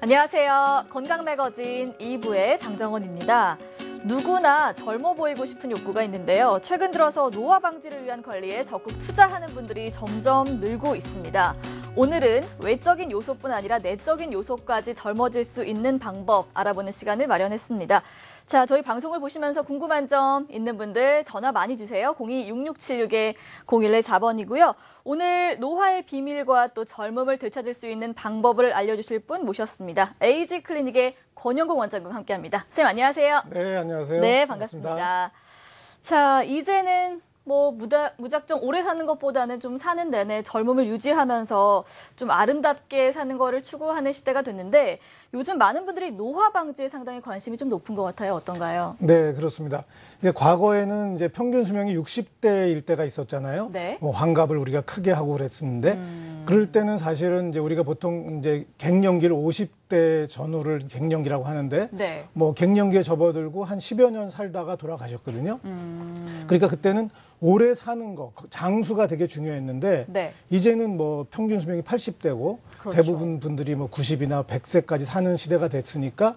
안녕하세요. 건강매거진 2부의 장정원입니다. 누구나 젊어 보이고 싶은 욕구가 있는데요. 최근 들어서 노화 방지를 위한 관리에 적극 투자하는 분들이 점점 늘고 있습니다. 오늘은 외적인 요소뿐 아니라 내적인 요소까지 젊어질 수 있는 방법 알아보는 시간을 마련했습니다. 자, 저희 방송을 보시면서 궁금한 점 있는 분들 전화 많이 주세요. 02-6676-0114번이고요. 오늘 노화의 비밀과 또 젊음을 되찾을 수 있는 방법을 알려주실 분 모셨습니다. 에이지 클리닉의 권영국 원장과 함께합니다. 선생님 안녕하세요. 네, 안녕하세요. 네, 반갑습니다. 자, 이제는 무작정 오래 사는 것보다는 좀 사는 내내 젊음을 유지하면서 좀 아름답게 사는 거를 추구하는 시대가 됐는데 요즘 많은 분들이 노화 방지에 상당히 관심이 좀 높은 것 같아요. 어떤가요? 네, 그렇습니다. 과거에는 이제 평균 수명이 60대일 때가 있었잖아요. 네. 환갑을 우리가 크게 하고 그랬었는데 그럴 때는 사실은 이제 우리가 보통 이제 갱년기를 50대 전후를 갱년기라고 하는데 네. 갱년기에 접어들고 한 10여 년 살다가 돌아가셨거든요. 그러니까 그때는 오래 사는 거, 장수가 되게 중요했는데 네. 이제는 평균 수명이 80대고 그렇죠. 대부분 분들이 90이나 100세까지 사는 시대가 됐으니까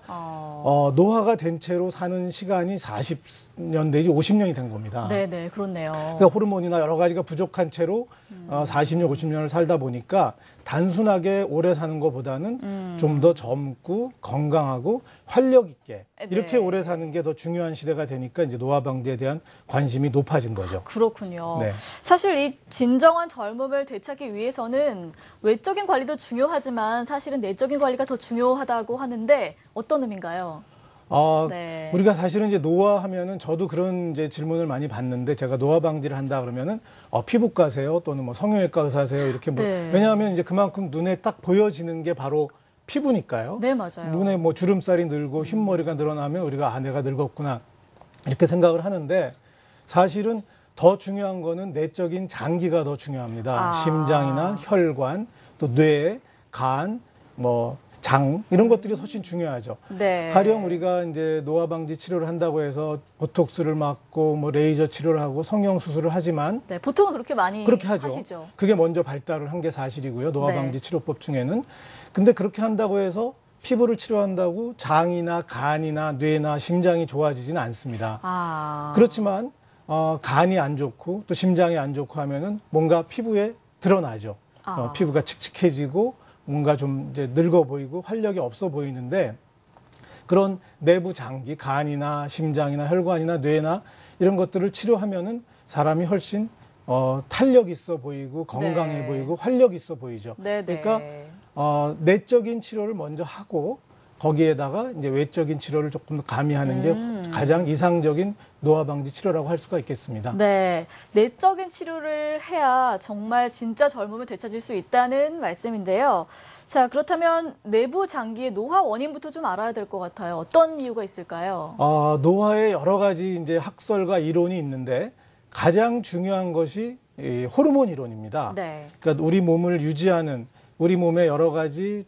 노화가 된 채로 사는 시간이 40년 내지 50년이 된 겁니다. 네네, 그렇네요. 그러니까 호르몬이나 여러 가지가 부족한 채로 40년, 50년을 살다 보니까 단순하게 오래 사는 것보다는 좀 더 젊고 건강하고 활력 있게 이렇게 네. 오래 사는 게 더 중요한 시대가 되니까 이제 노화 방지에 대한 관심이 높아진 거죠. 그렇군요. 네. 사실 이 진정한 젊음을 되찾기 위해서는 외적인 관리도 중요하지만 사실은 내적인 관리가 더 중요하다고 하는데 어떤 의미인가요? 네. 우리가 사실은 이제 노화하면은 저도 그런 이제 질문을 많이 받는데 제가 노화 방지를 한다 그러면은 피부과세요 또는 성형외과 의사세요 이렇게 네. 왜냐하면 이제 그만큼 눈에 딱 보여지는 게 바로 피부니까요. 네, 맞아요. 눈에 주름살이 늘고 흰머리가 늘어나면 우리가 내가 늙었구나 이렇게 생각을 하는데 사실은 더 중요한 거는 내적인 장기가 더 중요합니다. 심장이나 혈관, 또 뇌, 간, 장 이런 것들이 훨씬 중요하죠. 네. 가령 우리가 이제 노화 방지 치료를 한다고 해서 보톡스를 맞고 레이저 치료를 하고 성형 수술을 하지만 네, 보통은 그렇게 많이 그렇게 하죠. 하시죠. 그게 먼저 발달을 한 게 사실이고요. 노화 네. 방지 치료법 중에는. 근데 그렇게 한다고 해서 피부를 치료한다고 장이나 간이나 뇌나 심장이 좋아지지는 않습니다. 그렇지만 간이 안 좋고 또 심장이 안 좋고 하면은 뭔가 피부에 드러나죠. 피부가 칙칙해지고 뭔가 좀 이제 늙어 보이고 활력이 없어 보이는데 그런 내부 장기, 간이나 심장이나 혈관이나 뇌나 이런 것들을 치료하면은 사람이 훨씬 탄력 있어 보이고 건강해 네. 보이고 활력 있어 보이죠. 네, 네. 그러니까 내적인 치료를 먼저 하고 거기에다가 이제 외적인 치료를 조금 더 가미하는 게 가장 이상적인 노화 방지 치료라고 할 수가 있겠습니다. 네, 내적인 치료를 해야 정말 진짜 젊음을 되찾을 수 있다는 말씀인데요. 자, 그렇다면 내부 장기의 노화 원인부터 좀 알아야 될 것 같아요. 어떤 이유가 있을까요? 노화에 여러 가지 이제 학설과 이론이 있는데 가장 중요한 것이 이 호르몬 이론입니다. 네. 그러니까 우리 몸을 유지하는 우리 몸의 여러 가지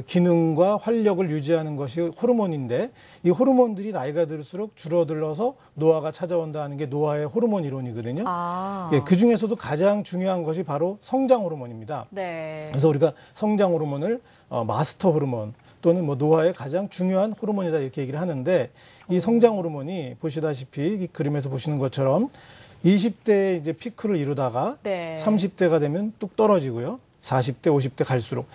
기능과 활력을 유지하는 것이 호르몬인데 이 호르몬들이 나이가 들수록 줄어들어서 노화가 찾아온다는 게 노화의 호르몬 이론이거든요. 예, 그 중에서도 가장 중요한 것이 바로 성장 호르몬입니다. 네. 그래서 우리가 성장 호르몬을 마스터 호르몬 또는 노화의 가장 중요한 호르몬이다 이렇게 얘기를 하는데 이 성장 호르몬이 보시다시피 이 그림에서 보시는 것처럼 20대에 이제 피크를 이루다가 네. 30대가 되면 뚝 떨어지고요. 40대, 50대 갈수록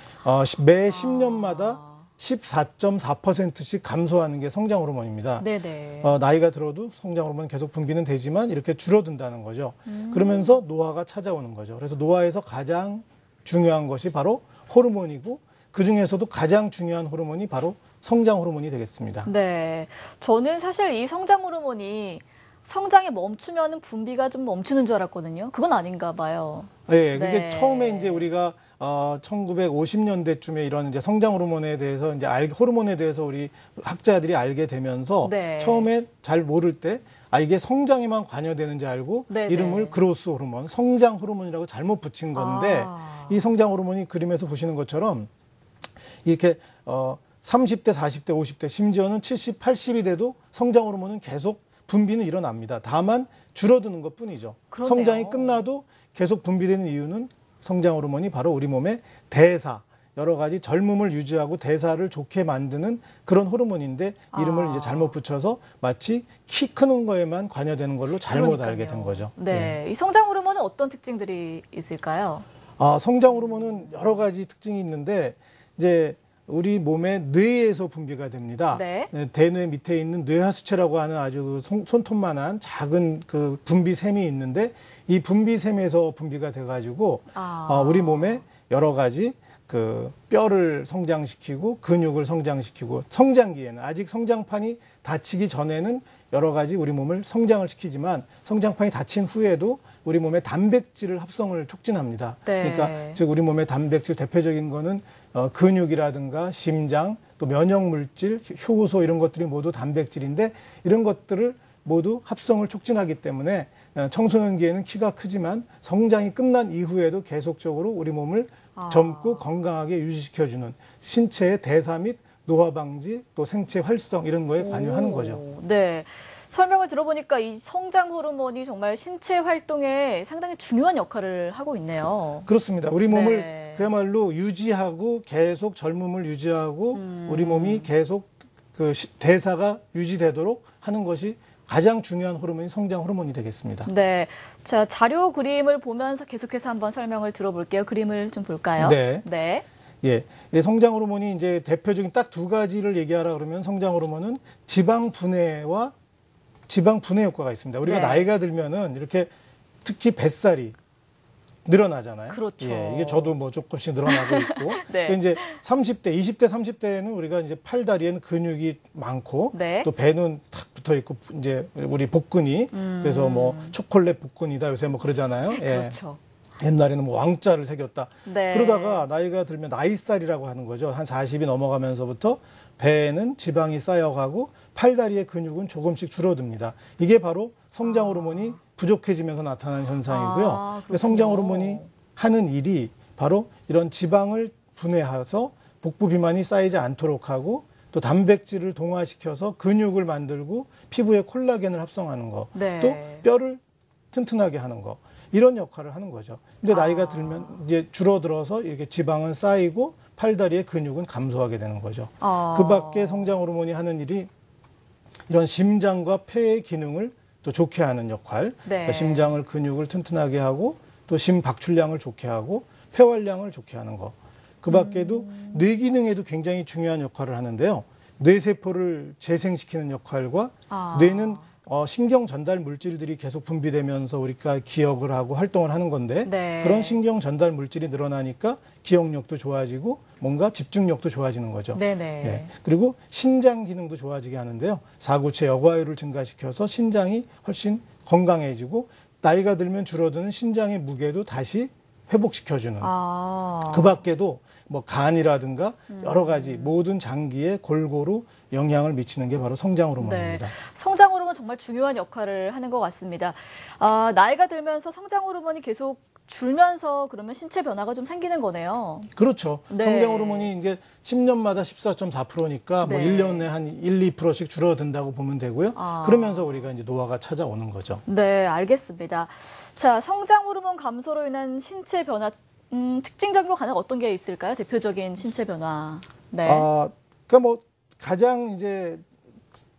매 10년마다 14.4%씩 감소하는 게 성장 호르몬입니다. 네네. 나이가 들어도 성장 호르몬은 계속 분비는 되지만 이렇게 줄어든다는 거죠. 그러면서 노화가 찾아오는 거죠. 그래서 노화에서 가장 중요한 것이 바로 호르몬이고 그중에서도 가장 중요한 호르몬이 바로 성장 호르몬이 되겠습니다. 네. 저는 사실 이 성장 호르몬이 성장이 멈추면 분비가 좀 멈추는 줄 알았거든요. 그건 아닌가 봐요. 네, 그게 네. 처음에 이제 우리가 1950년대쯤에 이런 이제 성장 호르몬에 대해서 이제 호르몬에 대해서 우리 학자들이 알게 되면서 네. 처음에 잘 모를 때 이게 성장에만 관여되는지 알고 네네. 이름을 그로스 호르몬, 성장 호르몬이라고 잘못 붙인 건데 이 성장 호르몬이 그림에서 보시는 것처럼 이렇게 30대, 40대, 50대 심지어는 70, 80이 돼도 성장 호르몬은 계속 분비는 일어납니다. 다만 줄어드는 것뿐이죠. 그러네요. 성장이 끝나도 계속 분비되는 이유는 성장 호르몬이 바로 우리 몸의 대사, 여러 가지 젊음을 유지하고 대사를 좋게 만드는 그런 호르몬인데 이름을 이제 잘못 붙여서 마치 키 크는 거에만 관여되는 걸로 잘못 그러니까요. 알게 된 거죠. 네. 이 성장 호르몬은 어떤 특징들이 있을까요? 성장 호르몬은 여러 가지 특징이 있는데 이제 우리 몸의 뇌에서 분비가 됩니다. 네. 대뇌 밑에 있는 뇌하수체라고 하는 아주 손톱만한 작은 그 분비샘이 있는데 이 분비샘에서 분비가 돼가지고 우리 몸에 여러 가지 그 뼈를 성장시키고 근육을 성장시키고 성장기에는 아직 성장판이 닫히기 전에는 여러 가지 우리 몸을 성장을 시키지만 성장판이 닫힌 후에도 우리 몸의 단백질을 합성을 촉진합니다. 네. 그러니까 즉 우리 몸의 단백질 대표적인 거는 근육이라든가 심장 또 면역 물질, 효소 이런 것들이 모두 단백질인데 이런 것들을 모두 합성을 촉진하기 때문에 청소년기에는 키가 크지만 성장이 끝난 이후에도 계속적으로 우리 몸을 젊고 건강하게 유지시켜주는 신체의 대사 및 노화 방지 또 생체 활성 이런 거에 관여하는 거죠. 네. 설명을 들어보니까 이 성장 호르몬이 정말 신체 활동에 상당히 중요한 역할을 하고 있네요. 그렇습니다. 우리 몸을 그야말로 유지하고 계속 젊음을 유지하고 우리 몸이 계속 그 대사가 유지되도록 하는 것이 가장 중요한 호르몬이 성장 호르몬이 되겠습니다. 네. 자, 자료 그림을 보면서 계속해서 한번 설명을 들어볼게요. 그림을 좀 볼까요? 네. 네. 예. 성장 호르몬이 이제 대표적인 딱 두 가지를 얘기하라 그러면 성장 호르몬은 지방 분해와 지방 분해 효과가 있습니다. 우리가 나이가 들면은 이렇게 특히 뱃살이 늘어나잖아요. 그렇죠. 예, 이게 저도 뭐 조금씩 늘어나고 있고. 네. 이제 30대, 20대, 30대에는 우리가 이제 팔, 다리에는 근육이 많고 또 배는 탁 붙어 있고 이제 우리 복근이 그래서 뭐 초콜릿 복근이다 요새 뭐 그러잖아요. 예. 그렇죠. 옛날에는 뭐 왕자를 새겼다. 네. 그러다가 나이가 들면 나이살이라고 하는 거죠. 한 40이 넘어가면서부터 배에는 지방이 쌓여가고 팔다리의 근육은 조금씩 줄어듭니다. 이게 바로 성장 호르몬이 부족해지면서 나타나는 현상이고요. 성장 호르몬이 하는 일이 바로 이런 지방을 분해해서 복부 비만이 쌓이지 않도록 하고 또 단백질을 동화시켜서 근육을 만들고 피부에 콜라겐을 합성하는 거, 또 뼈를 튼튼하게 하는 거. 이런 역할을 하는 거죠. 근데 나이가 들면 이제 줄어들어서 이렇게 지방은 쌓이고 팔다리의 근육은 감소하게 되는 거죠. 그 밖에 성장 호르몬이 하는 일이 이런 심장과 폐의 기능을 또 좋게 하는 역할. 그러니까 심장을 근육을 튼튼하게 하고 또 심박출량을 좋게 하고 폐활량을 좋게 하는 거. 그 밖에도 뇌 기능에도 굉장히 중요한 역할을 하는데요. 뇌세포를 재생시키는 역할과 뇌는 신경 전달 물질들이 계속 분비되면서 우리가 기억을 하고 활동을 하는 건데 그런 신경 전달 물질이 늘어나니까 기억력도 좋아지고 뭔가 집중력도 좋아지는 거죠. 예. 그리고 신장 기능도 좋아지게 하는데요. 사구체 여과율을 증가시켜서 신장이 훨씬 건강해지고 나이가 들면 줄어드는 신장의 무게도 다시 회복시켜주는. 그 밖에도 뭐 간이라든가 여러 가지 모든 장기에 골고루 영향을 미치는 게 바로 성장 호르몬입니다. 성장 호르몬 정말 중요한 역할을 하는 것 같습니다. 나이가 들면서 성장 호르몬이 계속 줄면서 그러면 신체 변화가 좀 생기는 거네요. 그렇죠. 성장 호르몬이 이제 10년마다 14.4%니까 뭐 1년에 한 1, 2%씩 줄어든다고 보면 되고요. 그러면서 우리가 이제 노화가 찾아오는 거죠. 네, 알겠습니다. 자, 성장 호르몬 감소로 인한 신체 변화 특징적인 거 가장 어떤 게 있을까요? 대표적인 신체 변화. 네. 그러니까 뭐 가장 이제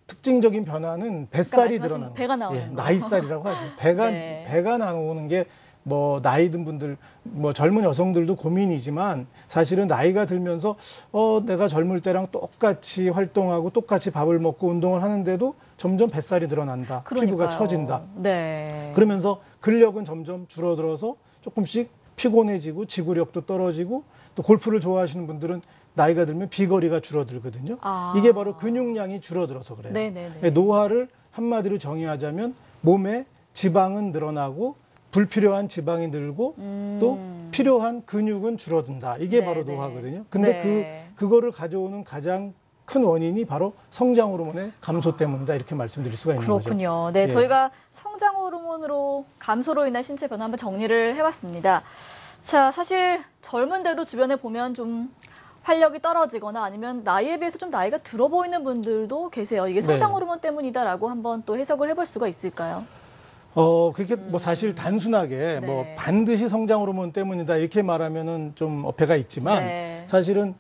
특징적인 변화는 뱃살이 늘어나는 배가 나오는 거. 나이살이라고 하죠. 배가 나오는 게 뭐 나이 든 분들 뭐 젊은 여성들도 고민이지만 사실은 나이가 들면서 내가 젊을 때랑 똑같이 활동하고 똑같이 밥을 먹고 운동을 하는데도 점점 뱃살이 늘어난다. 피부가 처진다. 그러면서 근력은 점점 줄어들어서 조금씩 피곤해지고 지구력도 떨어지고 또 골프를 좋아하시는 분들은 나이가 들면 비거리가 줄어들거든요. 이게 바로 근육량이 줄어들어서 그래요. 노화를 한마디로 정의하자면 몸에 지방은 늘어나고 불필요한 지방이 늘고 또 필요한 근육은 줄어든다. 이게 바로 노화거든요. 근데 그거를 가져오는 가장 큰 원인이 바로 성장 호르몬의 감소 때문이다. 이렇게 말씀드릴 수가 있는 거죠. 그렇군요. 네, 저희가 성장 호르몬으로 감소로 인한 신체 변화 한번 정리를 해봤습니다. 자, 사실 젊은데도 주변에 보면 좀 활력이 떨어지거나 아니면 나이에 비해서 좀 나이가 들어 보이는 분들도 계세요. 이게 성장 호르몬 때문이다라고 한번 또 해석을 해볼 수가 있을까요? 그렇게 뭐 사실 단순하게 뭐 반드시 성장 호르몬 때문이다 이렇게 말하면은 좀 어폐가 있지만 사실은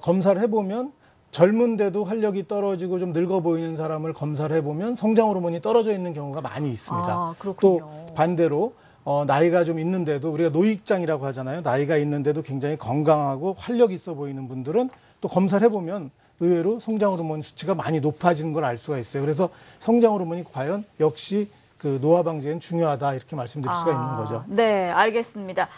검사를 해보면 젊은데도 활력이 떨어지고 좀 늙어 보이는 사람을 검사를 해보면 성장 호르몬이 떨어져 있는 경우가 많이 있습니다. 아, 그렇군요. 또 반대로 나이가 좀 있는데도 우리가 노익장이라고 하잖아요. 나이가 있는데도 굉장히 건강하고 활력 있어 보이는 분들은 또 검사를 해보면 의외로 성장 호르몬 수치가 많이 높아지는 걸 알 수가 있어요. 그래서 성장 호르몬이 과연 역시 그 노화 방지에는 중요하다 이렇게 말씀드릴 수가 있는 거죠. 네, 알겠습니다.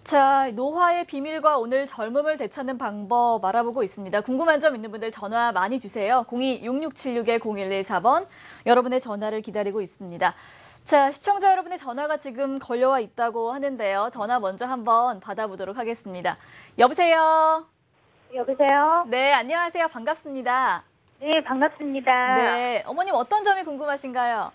자, 노화의 비밀과 오늘 젊음을 되찾는 방법 알아보고 있습니다. 궁금한 점 있는 분들 전화 많이 주세요. 02-6676-0114번 여러분의 전화를 기다리고 있습니다. 자, 시청자 여러분의 전화가 지금 걸려와 있다고 하는데요. 전화 먼저 한번 받아보도록 하겠습니다. 여보세요? 여보세요? 네, 안녕하세요. 반갑습니다. 네, 반갑습니다. 네, 어머님 어떤 점이 궁금하신가요?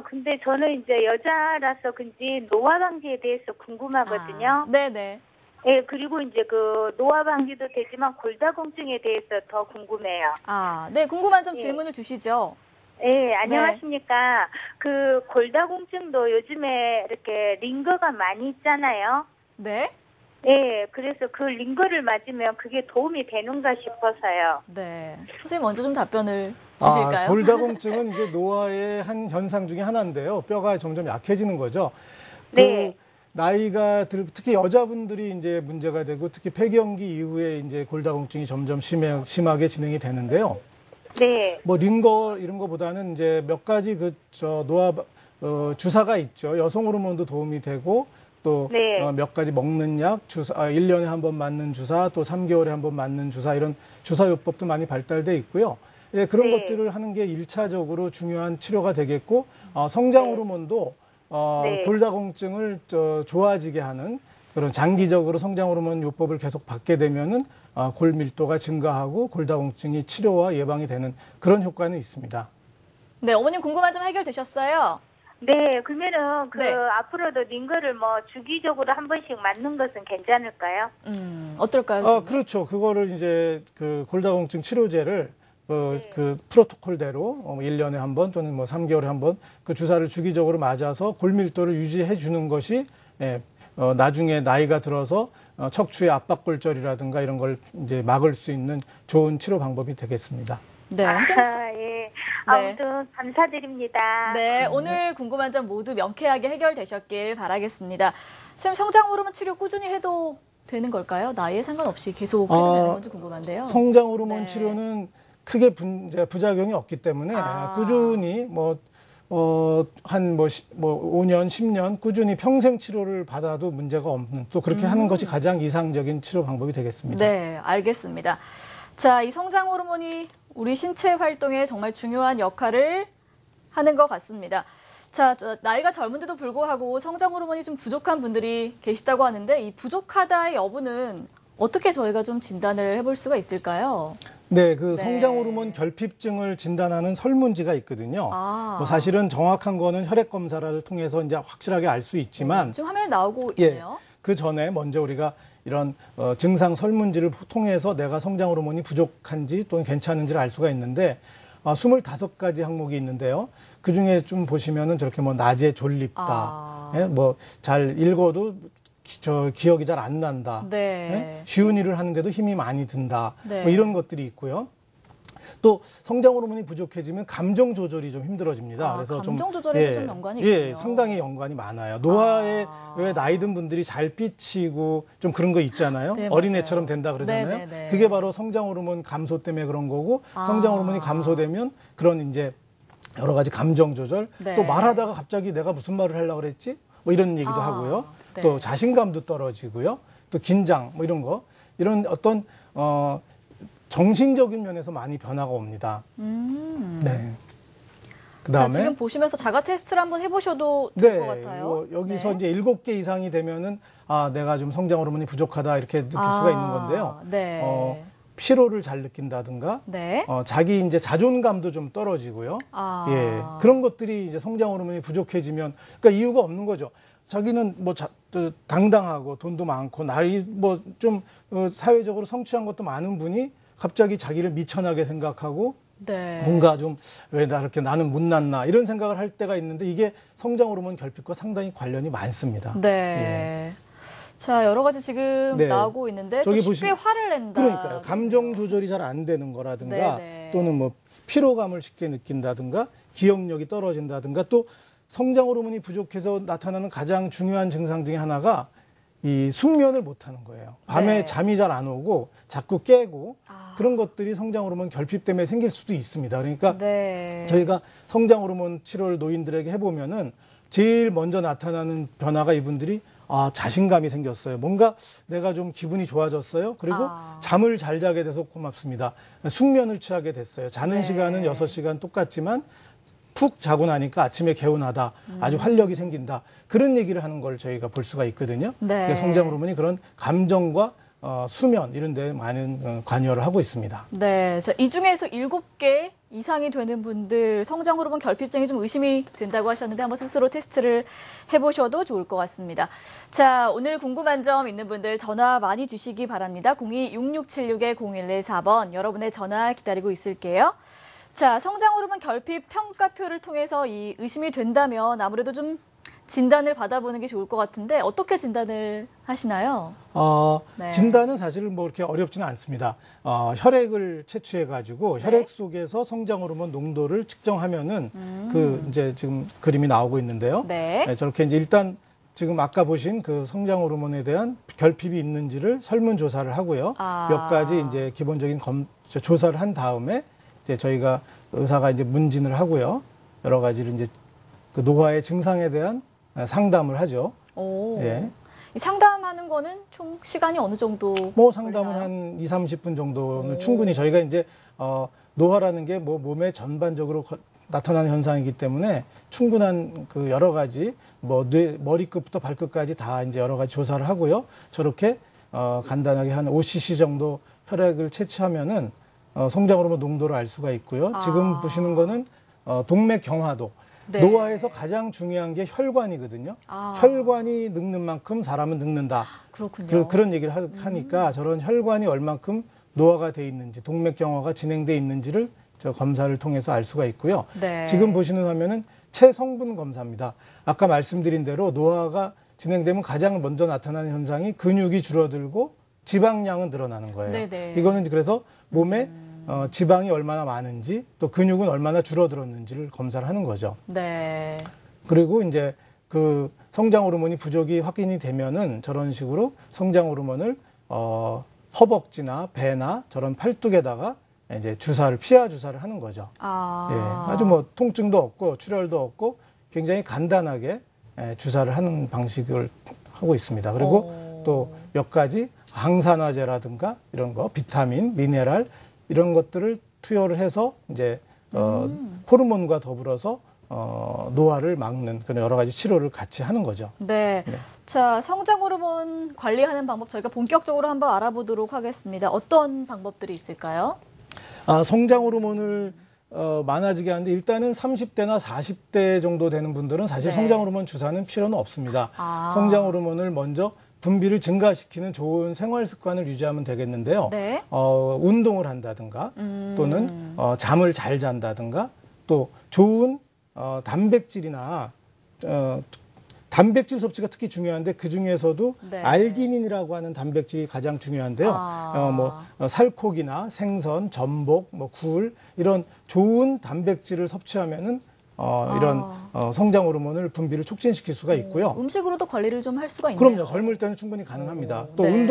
근데 저는 이제 여자라서 그런지 노화 방지에 대해서 궁금하거든요. 네네. 네, 그리고 이제 그 노화 방지도 되지만 골다공증에 대해서 더 궁금해요. 네, 궁금한 점 예. 질문을 주시죠. 네, 안녕하십니까. 그 골다공증도 요즘에 이렇게 링거가 많이 있잖아요. 네. 네, 그래서 그 링거를 맞으면 그게 도움이 되는가 싶어서요. 네. 선생님 먼저 좀 답변을 주실까요? 골다공증은 이제 노화의 한 현상 중에 하나인데요. 뼈가 점점 약해지는 거죠. 네. 나이가 특히 여자분들이 이제 문제가 되고 특히 폐경기 이후에 이제 골다공증이 점점 심하게 진행이 되는데요. 네. 뭐 링거 이런 거보다는 이제 몇 가지 노화 주사가 있죠. 여성 호르몬도 도움이 되고 또 몇 가지 먹는 약, 주사, 1년에 한 번 맞는 주사, 또 3개월에 한 번 맞는 주사 이런 주사요법도 많이 발달돼 있고요. 예, 그런 것들을 하는 게 1차적으로 중요한 치료가 되겠고 성장 호르몬도 골다공증을 좋아지게 하는 그런 장기적으로 성장 호르몬 요법을 계속 받게 되면은 골 밀도가 증가하고 골다공증이 치료와 예방이 되는 그런 효과는 있습니다. 네, 어머님 궁금한 점 해결되셨어요? 네, 그러면은 앞으로도 링거를 뭐 주기적으로 한 번씩 맞는 것은 괜찮을까요? 어떨까요? 선생님? 그렇죠. 그거를 이제 그 골다공증 치료제를 그 프로토콜대로 1년에 한 번 또는 뭐 3개월에 한 번 그 주사를 주기적으로 맞아서 골 밀도를 유지해 주는 것이 나중에 나이가 들어서 척추의 압박골절이라든가 이런 걸 이제 막을 수 있는 좋은 치료 방법이 되겠습니다. 네, 예. 아무튼 감사드립니다. 네, 오늘 궁금한 점 모두 명쾌하게 해결되셨길 바라겠습니다. 선생님, 성장 호르몬 치료 꾸준히 해도 되는 걸까요? 나이에 상관없이 계속 해도 되는 건지 궁금한데요. 성장 호르몬 치료는 크게 부작용이 없기 때문에 꾸준히 5년, 10년 꾸준히 평생 치료를 받아도 문제가 없는 또 그렇게 하는 것이 가장 이상적인 치료 방법이 되겠습니다. 네, 알겠습니다. 자, 이 성장 호르몬이 우리 신체 활동에 정말 중요한 역할을 하는 것 같습니다. 자, 나이가 젊은데도 불구하고 성장 호르몬이 좀 부족한 분들이 계시다고 하는데 이 부족하다의 여부는 어떻게 저희가 좀 진단을 해볼 수가 있을까요? 네, 성장 호르몬 결핍증을 진단하는 설문지가 있거든요. 뭐 사실은 정확한 거는 혈액 검사를 통해서 이제 확실하게 알 수 있지만 지금 화면에 나오고 있네요. 그 전에 먼저 우리가 이런 증상 설문지를 통해서 내가 성장 호르몬이 부족한지 또는 괜찮은지를 알 수가 있는데 25가지 항목이 있는데요. 그 중에 좀 보시면은 저렇게 뭐 낮에 졸립다, 뭐 잘 읽어도 기억이 잘 안 난다, 쉬운 일을 하는데도 힘이 많이 든다, 뭐 이런 것들이 있고요. 또 성장 호르몬이 부족해지면 감정 조절이 좀 힘들어집니다. 그래서 감정 조절에도 좀 연관이 있군요. 상당히 연관이 많아요. 노화에 왜 나이 든 분들이 잘 삐치고 좀 그런 거 있잖아요. 네, 어린애처럼 된다 그러잖아요. 그게 바로 성장 호르몬 감소 때문에 그런 거고 성장 호르몬이 감소되면 그런 이제 여러 가지 감정 조절, 또 말하다가 갑자기 내가 무슨 말을 하려고 그랬지? 뭐 이런 얘기도 하고요. 또 자신감도 떨어지고요. 또 긴장 뭐 이런 거. 이런 어떤 정신적인 면에서 많이 변화가 옵니다. 네. 그다음에 지금 보시면서 자가 테스트를 한번 해보셔도 될 것 같아요. 여기서 이제 7개 이상이 되면은 내가 좀 성장 호르몬이 부족하다 이렇게 느낄 수가 있는 건데요. 피로를 잘 느낀다든가, 자기 이제 자존감도 좀 떨어지고요. 그런 것들이 이제 성장 호르몬이 부족해지면, 그러니까 이유가 없는 거죠. 자기는 뭐 당당하고 돈도 많고 나이 뭐 좀 사회적으로 성취한 것도 많은 분이 갑자기 자기를 미천하게 생각하고 뭔가 좀 왜 나는 못났나 이런 생각을 할 때가 있는데 이게 성장 호르몬 결핍과 상당히 관련이 많습니다. 자, 여러 가지 지금 네. 나오고 있는데 또 쉽게 화를 낸다. 그러니까요. 감정 조절이 잘 안 되는 거라든가 네네. 또는 뭐 피로감을 쉽게 느낀다든가 기억력이 떨어진다든가 또 성장 호르몬이 부족해서 나타나는 가장 중요한 증상 중에 하나가 이 숙면을 못 하는 거예요. 밤에 네. 잠이 잘 안 오고 자꾸 깨고 그런 것들이 성장 호르몬 결핍 때문에 생길 수도 있습니다. 그러니까 네. 저희가 성장 호르몬 치료를 노인들에게 해보면은 제일 먼저 나타나는 변화가 이분들이 자신감이 생겼어요. 뭔가 내가 좀 기분이 좋아졌어요. 그리고 잠을 잘 자게 돼서 고맙습니다. 숙면을 취하게 됐어요. 자는 네. 시간은 6시간 똑같지만 푹 자고 나니까 아침에 개운하다. 아주 활력이 생긴다. 그런 얘기를 하는 걸 저희가 볼 수가 있거든요. 네. 성장 호르몬이 그런 감정과 수면 이런 데 많은 관여를 하고 있습니다. 네. 자, 이 중에서 7개 이상이 되는 분들 성장 호르몬 결핍증이 좀 의심이 된다고 하셨는데 한번 스스로 테스트를 해보셔도 좋을 것 같습니다. 자, 오늘 궁금한 점 있는 분들 전화 많이 주시기 바랍니다. 02-6676-0114번 여러분의 전화 기다리고 있을게요. 자, 성장 호르몬 결핍 평가표를 통해서 이 의심이 된다면 아무래도 좀 진단을 받아보는 게 좋을 것 같은데 어떻게 진단을 하시나요? 네. 진단은 사실 뭐 이렇게 어렵지는 않습니다. 혈액을 채취해가지고 혈액 속에서 성장 호르몬 농도를 측정하면은 그 이제 지금 그림이 나오고 있는데요. 네. 저렇게 이제 일단 지금 아까 보신 그 성장 호르몬에 대한 결핍이 있는지를 설문 조사를 하고요. 몇 가지 이제 기본적인 조사를 한 다음에 이제 저희가 의사가 이제 문진을 하고요. 여러 가지를 이제 그 노화의 증상에 대한 상담을 하죠. 오. 예. 이 상담하는 거는 총 시간이 어느 정도? 뭐 상담은 걸리나요? 한 2, 30분 정도는 충분히 저희가 이제 노화라는 게 뭐 몸에 전반적으로 나타나는 현상이기 때문에 충분한 그 여러 가지 뭐 머리끝부터 발끝까지 다 이제 여러 가지 조사를 하고요. 저렇게 간단하게 한 5cc 정도 혈액을 채취하면은 성장 호르몬 농도를 알 수가 있고요. 지금 보시는 거는 동맥 경화도. 네. 노화에서 가장 중요한 게 혈관이거든요. 혈관이 늙는 만큼 사람은 늙는다. 그렇군요. 그런 얘기를 하니까 저런 혈관이 얼만큼 노화가 돼 있는지, 동맥 경화가 진행돼 있는지를 저 검사를 통해서 알 수가 있고요. 네. 지금 보시는 화면은 체성분 검사입니다. 아까 말씀드린 대로 노화가 진행되면 가장 먼저 나타나는 현상이 근육이 줄어들고 지방량은 늘어나는 거예요. 네네. 이거는 그래서 몸에 지방이 얼마나 많은지 또 근육은 얼마나 줄어들었는지를 검사를 하는 거죠. 네. 그리고 이제 그 성장 호르몬이 부족이 확인이 되면은 저런 식으로 성장 호르몬을 허벅지나 배나 저런 팔뚝에다가 이제 피하 주사를 하는 거죠. 예, 아주 뭐 통증도 없고 출혈도 없고 굉장히 간단하게 주사를 하는 방식을 하고 있습니다. 그리고 또 몇 가지 항산화제라든가 이런 거, 비타민, 미네랄 이런 것들을 투여를 해서 이제 호르몬과 더불어서 노화를 막는 그런 여러 가지 치료를 같이 하는 거죠. 네. 네. 자, 성장 호르몬 관리하는 방법 저희가 본격적으로 한번 알아보도록 하겠습니다. 어떤 방법들이 있을까요? 성장 호르몬을 많아지게 하는데 일단은 30대나 40대 정도 되는 분들은 사실 네. 성장 호르몬 주사는 필요는 없습니다. 성장 호르몬을 먼저 분비를 증가시키는 좋은 생활 습관을 유지하면 되겠는데요. 네. 운동을 한다든가 또는 잠을 잘 잔다든가 또 좋은 단백질이나 단백질 섭취가 특히 중요한데 그 중에서도 네. 알기닌이라고 하는 단백질이 가장 중요한데요. 살코기나 생선, 전복, 굴 이런 좋은 단백질을 섭취하면은 이런 성장 호르몬을 분비를 촉진시킬 수가 있고요. 음식으로도 관리를 좀 할 수가 있네요. 그럼요. 젊을 때는 충분히 가능합니다. 또 네.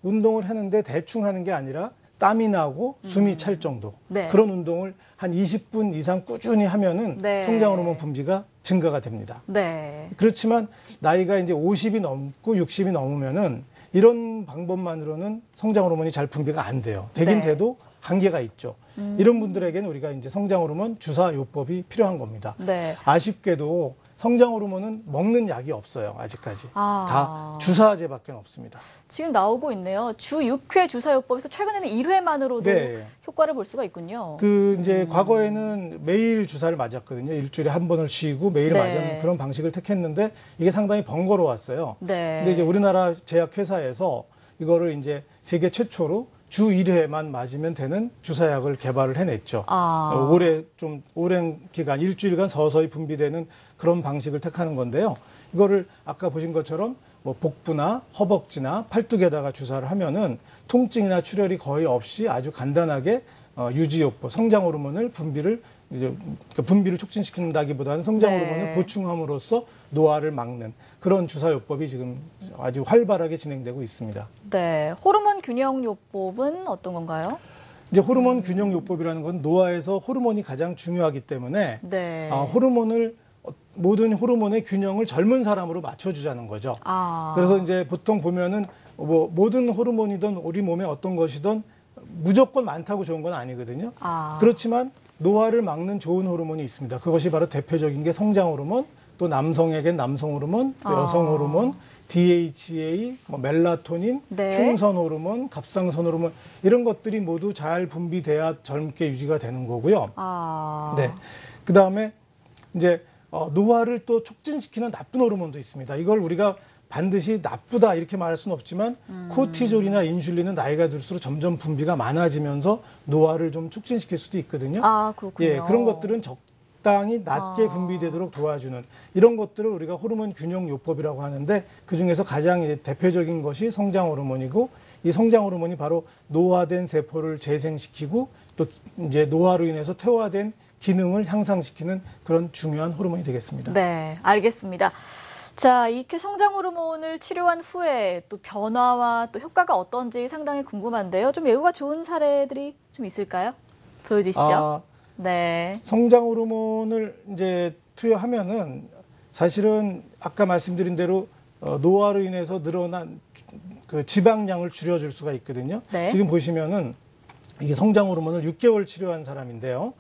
운동을 하는데 대충 하는 게 아니라 땀이 나고 숨이 찰 정도. 네. 그런 운동을 한 20분 이상 꾸준히 하면은 네. 성장 호르몬 분비가 증가가 됩니다. 네. 그렇지만 나이가 이제 50이 넘고 60이 넘으면은 이런 방법만으로는 성장 호르몬이 잘 분비가 안 돼요. 되긴 네. 돼도 한계가 있죠. 이런 분들에게는 우리가 이제 성장 호르몬 주사 요법이 필요한 겁니다. 네. 아쉽게도 성장 호르몬은 먹는 약이 없어요. 아직까지. 다 주사제밖에 없습니다. 지금 나오고 있네요. 주 6회 주사요법에서 최근에는 1회만으로도 네. 효과를 볼 수가 있군요. 이제 과거에는 매일 주사를 맞았거든요. 일주일에 한 번을 쉬고 매일 네. 맞는 그런 방식을 택했는데 이게 상당히 번거로웠어요. 네. 근데 이제 우리나라 제약회사에서 이거를 이제 세계 최초로 주 1회만 맞으면 되는 주사약을 개발을 해냈죠. 오랜 기간, 일주일간 서서히 분비되는 그런 방식을 택하는 건데요. 이거를 아까 보신 것처럼 뭐 복부나 허벅지나 팔뚝에다가 주사를 하면은 통증이나 출혈이 거의 없이 아주 간단하게 유지요법, 성장 호르몬을 분비를 촉진시킨다기보다는 성장 네. 호르몬을 보충함으로써 노화를 막는 그런 주사요법이 지금 아주 활발하게 진행되고 있습니다. 네, 호르몬 균형요법은 어떤 건가요? 이제 호르몬 균형요법이라는 건 노화에서 호르몬이 가장 중요하기 때문에 네. 모든 호르몬의 균형을 젊은 사람으로 맞춰주자는 거죠. 아. 그래서 이제 보통 보면은 뭐 모든 호르몬이든 우리 몸에 어떤 것이든 무조건 많다고 좋은 건 아니거든요. 아. 그렇지만 노화를 막는 좋은 호르몬이 있습니다. 그것이 바로 대표적인 게 성장 호르몬, 또 남성에겐 남성 호르몬, 또 여성 호르몬, DHA, 멜라토닌, 네. 흉선 호르몬, 갑상선 호르몬 이런 것들이 모두 잘 분비돼야 젊게 유지가 되는 거고요. 아. 네. 그다음에 이제 노화를 또 촉진시키는 나쁜 호르몬도 있습니다. 이걸 우리가 반드시 나쁘다 이렇게 말할 수는 없지만 코티졸이나 인슐린은 나이가 들수록 점점 분비가 많아지면서 노화를 좀 촉진시킬 수도 있거든요. 아, 그렇군요. 예, 그런 것들은 적당히 낮게 분비되도록 도와주는 이런 것들을 우리가 호르몬 균형 요법이라고 하는데 그중에서 가장 대표적인 것이 성장 호르몬이고 이 성장 호르몬이 바로 노화된 세포를 재생시키고 또 이제 노화로 인해서 퇴화된 기능을 향상시키는 그런 중요한 호르몬이 되겠습니다. 네, 알겠습니다. 자, 이렇게 성장 호르몬을 치료한 후에 또 변화와 또 효과가 어떤지 상당히 궁금한데요. 좀 예후가 좋은 사례들이 좀 있을까요? 보여주시죠. 네. 성장 호르몬을 이제 투여하면은 사실은 아까 말씀드린 대로 노화로 인해서 늘어난 그 지방량을 줄여줄 수가 있거든요. 네. 지금 보시면은 이게 성장 호르몬을 6개월 치료한 사람인데요.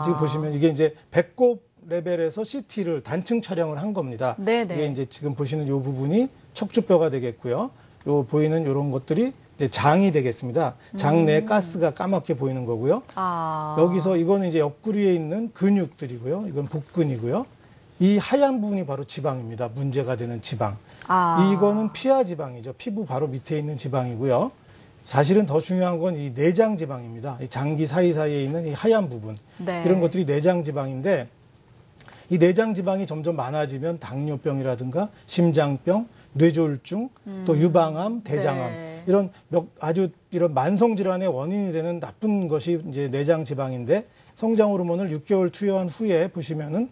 지금 보시면 이게 이제 배꼽 레벨에서 CT를 단층 촬영을 한 겁니다. 네네. 이게 이제 지금 보시는 이 부분이 척추뼈가 되겠고요. 요 보이는 이런 것들이 이제 장이 되겠습니다. 장 내에 가스가 까맣게 보이는 거고요. 여기서 이거는 이제 옆구리에 있는 근육들이고요. 이건 복근이고요. 이 하얀 부분이 바로 지방입니다. 문제가 되는 지방. 이거는 피하 지방이죠. 피부 바로 밑에 있는 지방이고요. 사실은 더 중요한 건 이 내장 지방입니다. 이 장기 사이사이에 있는 이 하얀 부분. 네. 이런 것들이 내장 지방인데 이 내장 지방이 점점 많아지면 당뇨병이라든가 심장병, 뇌졸중, 또 유방암, 대장암 네. 이런 만성 질환의 원인이 되는 나쁜 것이 이제 내장 지방인데 성장 호르몬을 6개월 투여한 후에 보시면은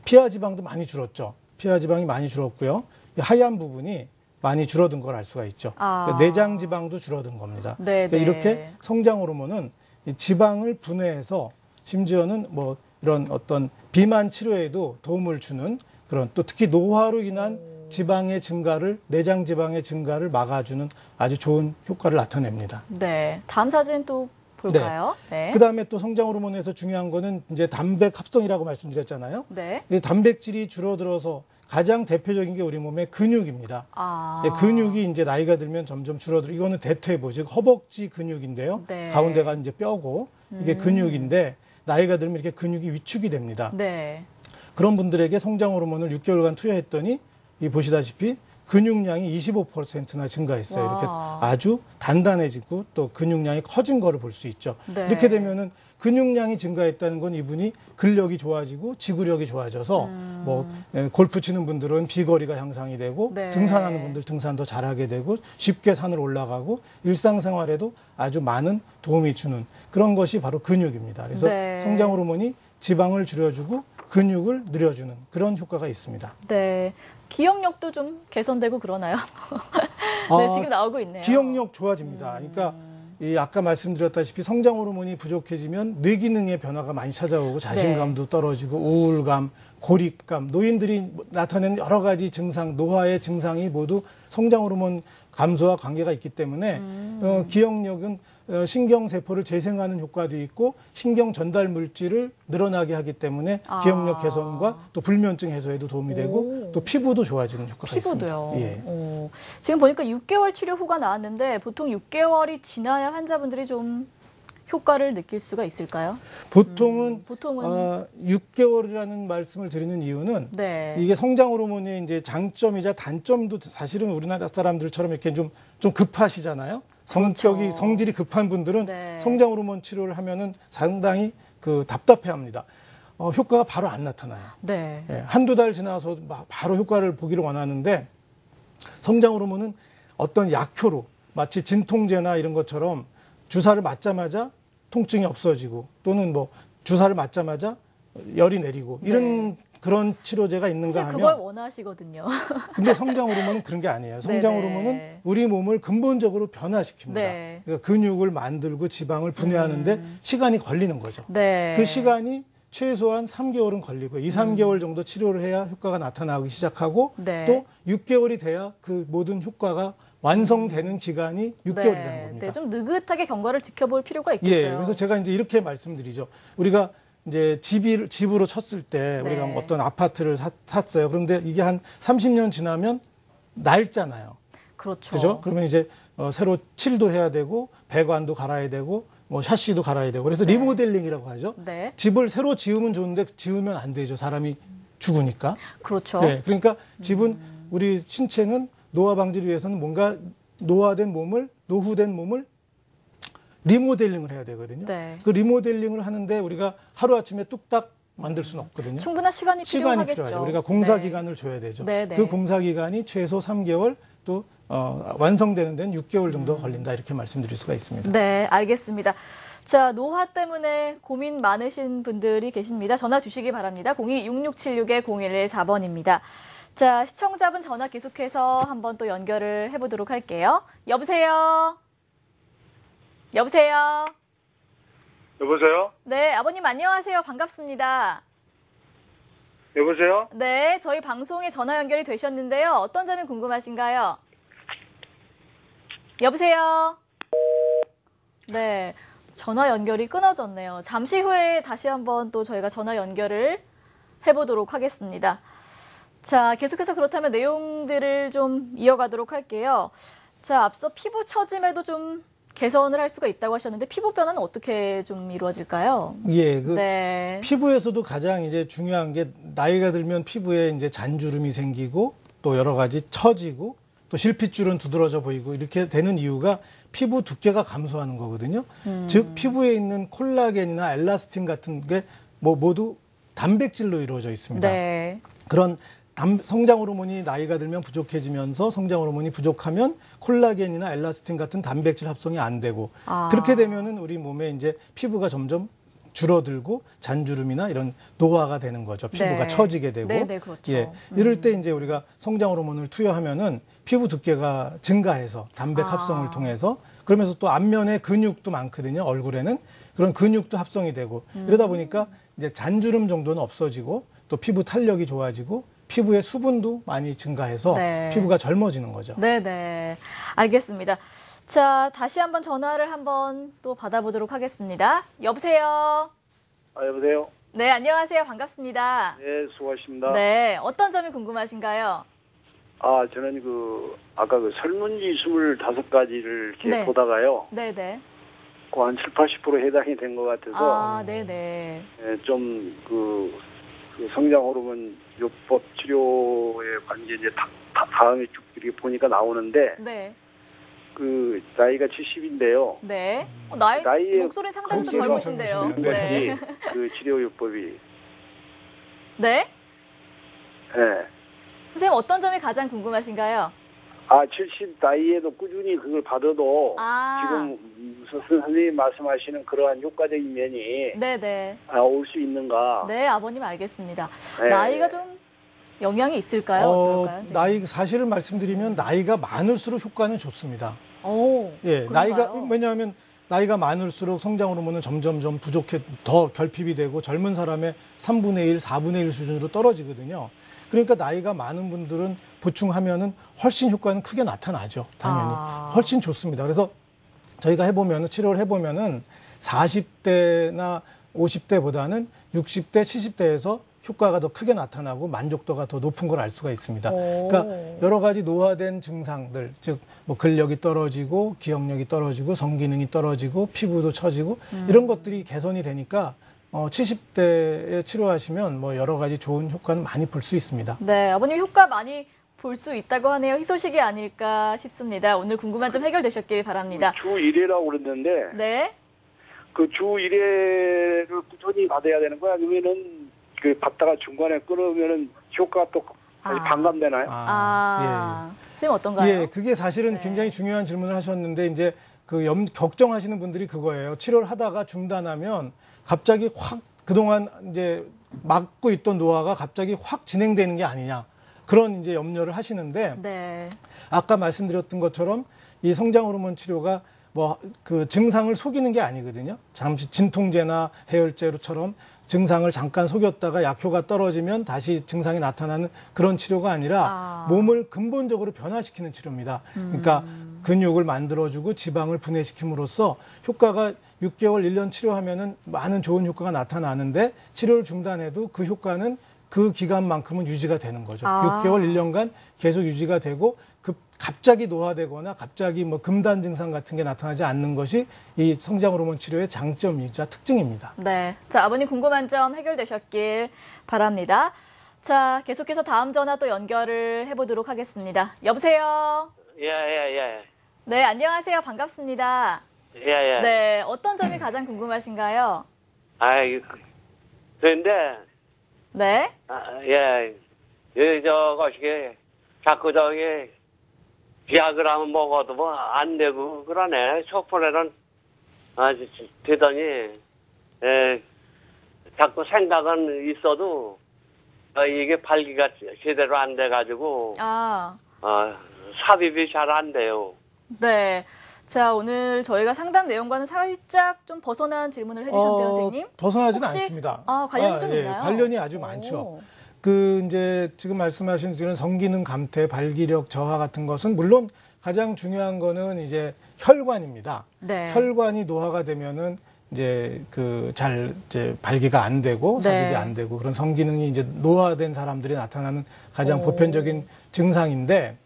피하 지방도 많이 줄었죠. 피하 지방이 많이 줄었고요. 이 하얀 부분이 많이 줄어든 걸 알 수가 있죠. 그러니까 내장 지방도 줄어든 겁니다. 그러니까 이렇게 성장 호르몬은 이 지방을 분해해서 심지어는 뭐 이런 어떤 비만 치료에도 도움을 주는 그런 또 특히 노화로 인한 지방의 증가를 내장 지방의 증가를 막아주는 아주 좋은 효과를 나타냅니다. 네, 다음 사진 또 볼까요? 네. 그다음에 또 성장 호르몬에서 중요한 거는 이제 단백 합성이라고 말씀드렸잖아요. 네. 이 단백질이 줄어들어서 가장 대표적인 게 우리 몸의 근육입니다. 근육이 이제 나이가 들면 점점 줄어들어. 이거는 대퇴보, 즉 허벅지 근육인데요. 네. 가운데가 이제 뼈고 이게 근육인데 나이가 들면 이렇게 근육이 위축이 됩니다. 네. 그런 분들에게 성장 호르몬을 6개월간 투여했더니 이 보시다시피 근육량이 25%나 증가했어요. 와. 이렇게 아주 단단해지고 또 근육량이 커진 거를 볼 수 있죠. 네. 이렇게 되면은 근육량이 증가했다는 건 이분이 근력이 좋아지고 지구력이 좋아져서 골프 치는 분들은 비거리가 향상이 되고 네. 등산하는 분들 등산도 잘하게 되고 쉽게 산을 올라가고 일상생활에도 아주 많은 도움이 주는 그런 것이 바로 근육입니다. 그래서 네. 성장 호르몬이 지방을 줄여주고 근육을 늘려주는 그런 효과가 있습니다. 네. 기억력도 좀 개선되고 그러나요? 네, 지금 나오고 있네요. 기억력 좋아집니다. 그러니까 이 아까 말씀드렸다시피 성장 호르몬이 부족해지면 뇌 기능의 변화가 많이 찾아오고 자신감도 떨어지고 우울감, 고립감, 노인들이 나타내는 여러 가지 증상, 노화의 증상이 모두 성장 호르몬 감소와 관계가 있기 때문에 기억력은 신경세포를 재생하는 효과도 있고 신경 전달 물질을 늘어나게 하기 때문에 기억력 개선과 또 불면증 해소에도 도움이 되고 또 피부도 좋아지는 효과가 피부도요. 있습니다. 예. 지금 보니까 6개월 치료 후가 나왔는데 보통 6개월이 지나야 환자분들이 좀 효과를 느낄 수가 있을까요? 보통은 6개월이라는 말씀을 드리는 이유는 네. 이게 성장 호르몬의 이제 장점이자 단점도 사실은 우리나라 사람들처럼 이렇게 좀 급하시잖아요. 그렇죠. 성질이 급한 분들은 네. 성장 호르몬 치료를 하면은 상당히 답답해합니다. 효과가 바로 안 나타나요. 네. 예, 한두 달 지나서 바로 효과를 보기를 원하는데 성장 호르몬은 어떤 약효로 마치 진통제나 이런 것처럼 주사를 맞자마자 통증이 없어지고 또는 뭐 주사를 맞자마자 열이 내리고 이런 그런 치료제가 있는가 하면 그걸 원하시거든요. 근데 성장 호르몬은 그런 게 아니에요. 성장 호르몬은 우리 몸을 근본적으로 변화시킵니다. 네. 그러니까 근육을 만들고 지방을 분해하는데 시간이 걸리는 거죠. 네. 그 시간이 최소한 3개월은 걸리고 2, 3개월 정도 치료를 해야 효과가 나타나기 시작하고 네. 또 6개월이 돼야 그 모든 효과가 완성되는 기간이 6개월이라는 겁니다. 네, 좀 느긋하게 경과를 지켜볼 필요가 있겠어요. 예, 그래서 제가 이제 이렇게 말씀드리죠. 우리가 이제 집으로 쳤을 때 우리가 네. 어떤 아파트를 샀어요. 그런데 이게 한 30년 지나면 낡잖아요. 그렇죠. 그죠? 그러면 이제 새로 칠도 해야 되고 배관도 갈아야 되고 뭐 샤시도 갈아야 되고 그래서 리모델링이라고 하죠. 네. 집을 새로 지으면 좋은데 지으면 안 되죠. 사람이 죽으니까. 그렇죠. 네, 그러니까 집은 우리 신체는 노화 방지를 위해서는 뭔가 노후된 몸을 리모델링을 해야 되거든요. 네. 그 리모델링을 하는데 우리가 하루아침에 뚝딱 만들 수는 없거든요. 충분한 시간이 필요하겠죠. 필요하죠. 우리가 공사 네. 기간을 줘야 되죠. 네, 네. 그 공사 기간이 최소 3개월 또 완성되는 데는 6개월 정도 걸린다 이렇게 말씀드릴 수가 있습니다. 네, 알겠습니다. 자, 노화 때문에 고민 많으신 분들이 계십니다. 전화 주시기 바랍니다. 02-6676-0114번입니다. 자, 시청자분 전화 계속해서 한번 또 연결을 해보도록 할게요. 여보세요? 여보세요? 여보세요? 네, 아버님 안녕하세요. 반갑습니다. 여보세요? 네, 저희 방송에 전화 연결이 되셨는데요. 어떤 점이 궁금하신가요? 여보세요? 네, 전화 연결이 끊어졌네요. 잠시 후에 다시 한번 또 저희가 전화 연결을 해보도록 하겠습니다. 자, 계속해서 그렇다면 내용들을 좀 이어가도록 할게요. 자, 앞서 피부 처짐에도 좀 개선을 할 수가 있다고 하셨는데 피부 변화는 어떻게 좀 이루어질까요? 예, 네. 피부에서도 가장 이제 중요한 게 나이가 들면 피부에 이제 잔주름이 생기고 또 여러 가지 처지고 또 실핏줄은 두드러져 보이고 이렇게 되는 이유가 피부 두께가 감소하는 거거든요. 즉 피부에 있는 콜라겐이나 엘라스틴 같은 게 모두 단백질로 이루어져 있습니다. 네. 그런 성장 호르몬이 나이가 들면 부족해지면서 성장 호르몬이 부족하면 콜라겐이나 엘라스틴 같은 단백질 합성이 안 되고 그렇게 되면은 우리 몸에 이제 피부가 점점 줄어들고 잔주름이나 이런 노화가 되는 거죠. 피부가 네. 처지게 되고. 네, 네, 그렇죠. 예. 이럴 때 이제 우리가 성장 호르몬을 투여하면은 피부 두께가 증가해서 단백 합성을 통해서 그러면서 또 앞면에 근육도 많거든요. 얼굴에는 그런 근육도 합성이 되고 이러다 보니까 이제 잔주름 정도는 없어지고 또 피부 탄력이 좋아지고 피부의 수분도 많이 증가해서 네. 피부가 젊어지는 거죠. 네네. 알겠습니다. 자, 다시 한번 전화를 한번 또 받아보도록 하겠습니다. 여보세요? 여보세요? 네, 안녕하세요. 반갑습니다. 네, 수고하십니다. 네, 어떤 점이 궁금하신가요? 저는 아까 설문지 25가지를 이렇게 네. 보다가요. 네네. 한 70-80% 해당이 된 것 같아서, 네네. 좀 그 성장 호르몬 요법 치료에 관계 이제 다음에 쭉 이렇게 보니까 나오는데, 네. 나이가 70인데요. 네. 나이에 목소리 상당히 좀 목소리가 젊으신데요. 젊으시네요. 네. 그 치료 요법이. 네? 네. 선생님, 어떤 점이 가장 궁금하신가요? 70 나이에도 꾸준히 그걸 받아도 지금 선생님 말씀하시는 그러한 효과적인 면이 네네. 올 수 있는가? 네, 아버님 알겠습니다. 네. 나이가 좀 영향이 있을까요? 어떨까요? 선생님? 나이 사실을 말씀드리면 나이가 많을수록 효과는 좋습니다. 오, 예, 그런가요? 나이가 왜냐하면 나이가 많을수록 성장 호르몬은 점점점 더 결핍이 되고 젊은 사람의 3분의 1, 4분의 1 수준으로 떨어지거든요. 그러니까 나이가 많은 분들은 보충하면은 훨씬 효과는 크게 나타나죠. 당연히. 훨씬 좋습니다. 그래서 저희가 치료를 해보면은 40대나 50대보다는 60대, 70대에서 효과가 더 크게 나타나고 만족도가 더 높은 걸 알 수가 있습니다. 그러니까 여러 가지 노화된 증상들, 즉 뭐 근력이 떨어지고 기억력이 떨어지고 성기능이 떨어지고 피부도 처지고 이런 것들이 개선이 되니까 70대에 치료하시면 뭐 여러 가지 좋은 효과는 많이 볼 수 있습니다. 네, 아버님 효과 많이 볼 수 있다고 하네요. 희소식이 아닐까 싶습니다. 오늘 궁금한 점 해결되셨길 바랍니다. 주 1회라고 그랬는데 네. 그 주 1회를 꾸준히 받아야 되는 거야? 아니면은 받다가 중간에 끊으면은 효과가 또 반감되나요? 선생님 어떤가요? 예, 그게 사실은 네. 굉장히 중요한 질문을 하셨는데 이제 걱정하시는 분들이 그거예요. 치료를 하다가 중단하면 갑자기 확 그동안 이제 막고 있던 노화가 갑자기 확 진행되는 게 아니냐. 그런 이제 염려를 하시는데 네. 아까 말씀드렸던 것처럼 이 성장 호르몬 치료가 뭐 그 증상을 속이는 게 아니거든요. 잠시 진통제나 해열제로처럼 증상을 잠깐 속였다가 약효가 떨어지면 다시 증상이 나타나는 그런 치료가 아니라 몸을 근본적으로 변화시키는 치료입니다. 그러니까 근육을 만들어주고 지방을 분해시킴으로써 효과가 6개월, 1년 치료하면은 많은 좋은 효과가 나타나는데 치료를 중단해도 그 효과는 그 기간만큼은 유지가 되는 거죠. 6개월, 1년간 계속 유지가 되고 갑자기 노화되거나 갑자기 뭐 금단 증상 같은 게 나타나지 않는 것이 이 성장 호르몬 치료의 장점이자 특징입니다. 네. 자, 아버님 궁금한 점 해결되셨길 바랍니다. 자, 계속해서 다음 전화 또 연결을 해보도록 하겠습니다. 여보세요? 예. 네, 안녕하세요. 반갑습니다. 예. 네, 어떤 점이 가장 궁금하신가요? 그런데, 네? 자꾸 비약을 하면 먹어도 뭐 안 되고 그러네. 초콜릿은 되더니 자꾸 생각은 있어도 이게 발기가 제대로 안 돼가지고 삽입이 잘 안 돼요. 네. 자, 오늘 저희가 상담 내용과는 살짝 좀 벗어난 질문을 해주셨는데요, 선생님? 벗어나지는 혹시, 않습니다. 관련이 좀 있나요? 관련이 아주 많죠. 이제 지금 말씀하신 그런 성기능 감퇴, 발기력 저하 같은 것은 물론 가장 중요한 거는 이제 혈관입니다. 네. 혈관이 노화가 되면은 이제 이제 발기가 안 되고 삽입이 안 되고 그런 성기능이 이제 노화된 사람들이 나타나는 가장 보편적인 증상인데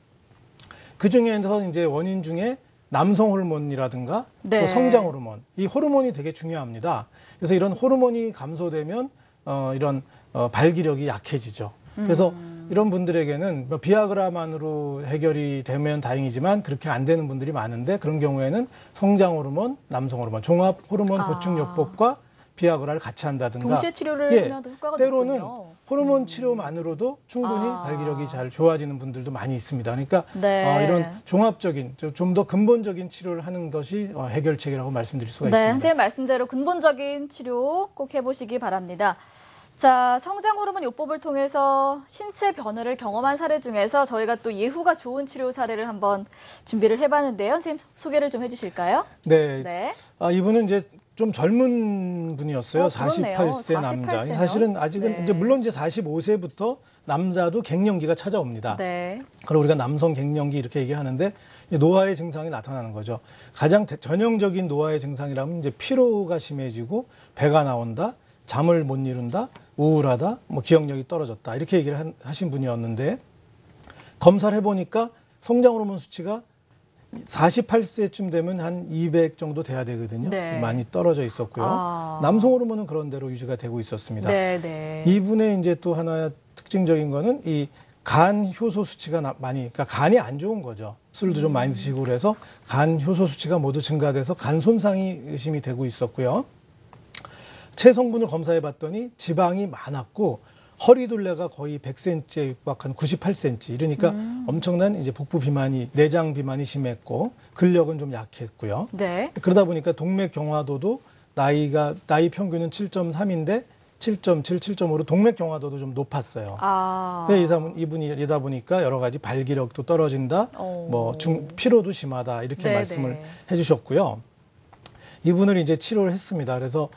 그 중에서 이제 원인 중에 남성 호르몬이라든가 또 성장 호르몬, 이 호르몬이 되게 중요합니다. 그래서 이런 호르몬이 감소되면 이런 발기력이 약해지죠. 그래서 이런 분들에게는 비아그라만으로 해결이 되면 다행이지만 그렇게 안 되는 분들이 많은데 그런 경우에는 성장 호르몬, 남성 호르몬, 종합 호르몬 보충요법과 비아그라를 같이 한다든가 동시에 치료를 하면 더 효과가 때로는 높군요. 호르몬 치료만으로도 충분히 발기력이 잘 좋아지는 분들도 많이 있습니다. 그러니까 이런 종합적인 좀 더 근본적인 치료를 하는 것이 해결책이라고 말씀드릴 수가 있습니다. 선생님 말씀대로 근본적인 치료 꼭 해보시기 바랍니다. 자, 성장 호르몬 요법을 통해서 신체 변화를 경험한 사례 중에서 저희가 또 예후가 좋은 치료 사례를 한번 준비를 해봤는데요. 선생님 소개를 좀 해주실까요? 네. 이분은 이제 좀 젊은 분이었어요. 48세 남자. 48세요? 사실은 아직은 이제 물론 이제 45세부터 남자도 갱년기가 찾아옵니다. 그리고 우리가 남성 갱년기 이렇게 얘기하는데 노화의 증상이 나타나는 거죠. 가장 전형적인 노화의 증상이라면 이제 피로가 심해지고 배가 나온다, 잠을 못 이룬다, 우울하다, 뭐 기억력이 떨어졌다 이렇게 얘기를 하신 분이었는데 검사를 해보니까 성장 호르몬 수치가 48세쯤 되면 한 200 정도 돼야 되거든요. 많이 떨어져 있었고요. 남성 호르몬은 그런 대로 유지가 되고 있었습니다. 이분의 이제 또 하나 특징적인 거는 이 간 효소 수치가 그러니까 간이 안 좋은 거죠. 술도 좀 많이 드시고 그래서 간 효소 수치가 모두 증가돼서 간 손상이 의심이 되고 있었고요. 체성분을 검사해 봤더니 지방이 많았고 허리둘레가 거의 100cm에 육박한 98cm. 이러니까 엄청난 이제 복부 비만이, 내장 비만이 심했고 근력은 좀 약했고요. 그러다 보니까 동맥 경화도도 나이 평균은 7.3인데 7.7, 7.5로 동맥 경화도도 좀 높았어요. 이분이 이러다 보니까 여러 가지 발기력도 떨어진다, 피로도 심하다 이렇게 말씀을 해주셨고요. 이분을 이제 치료를 했습니다. 그래서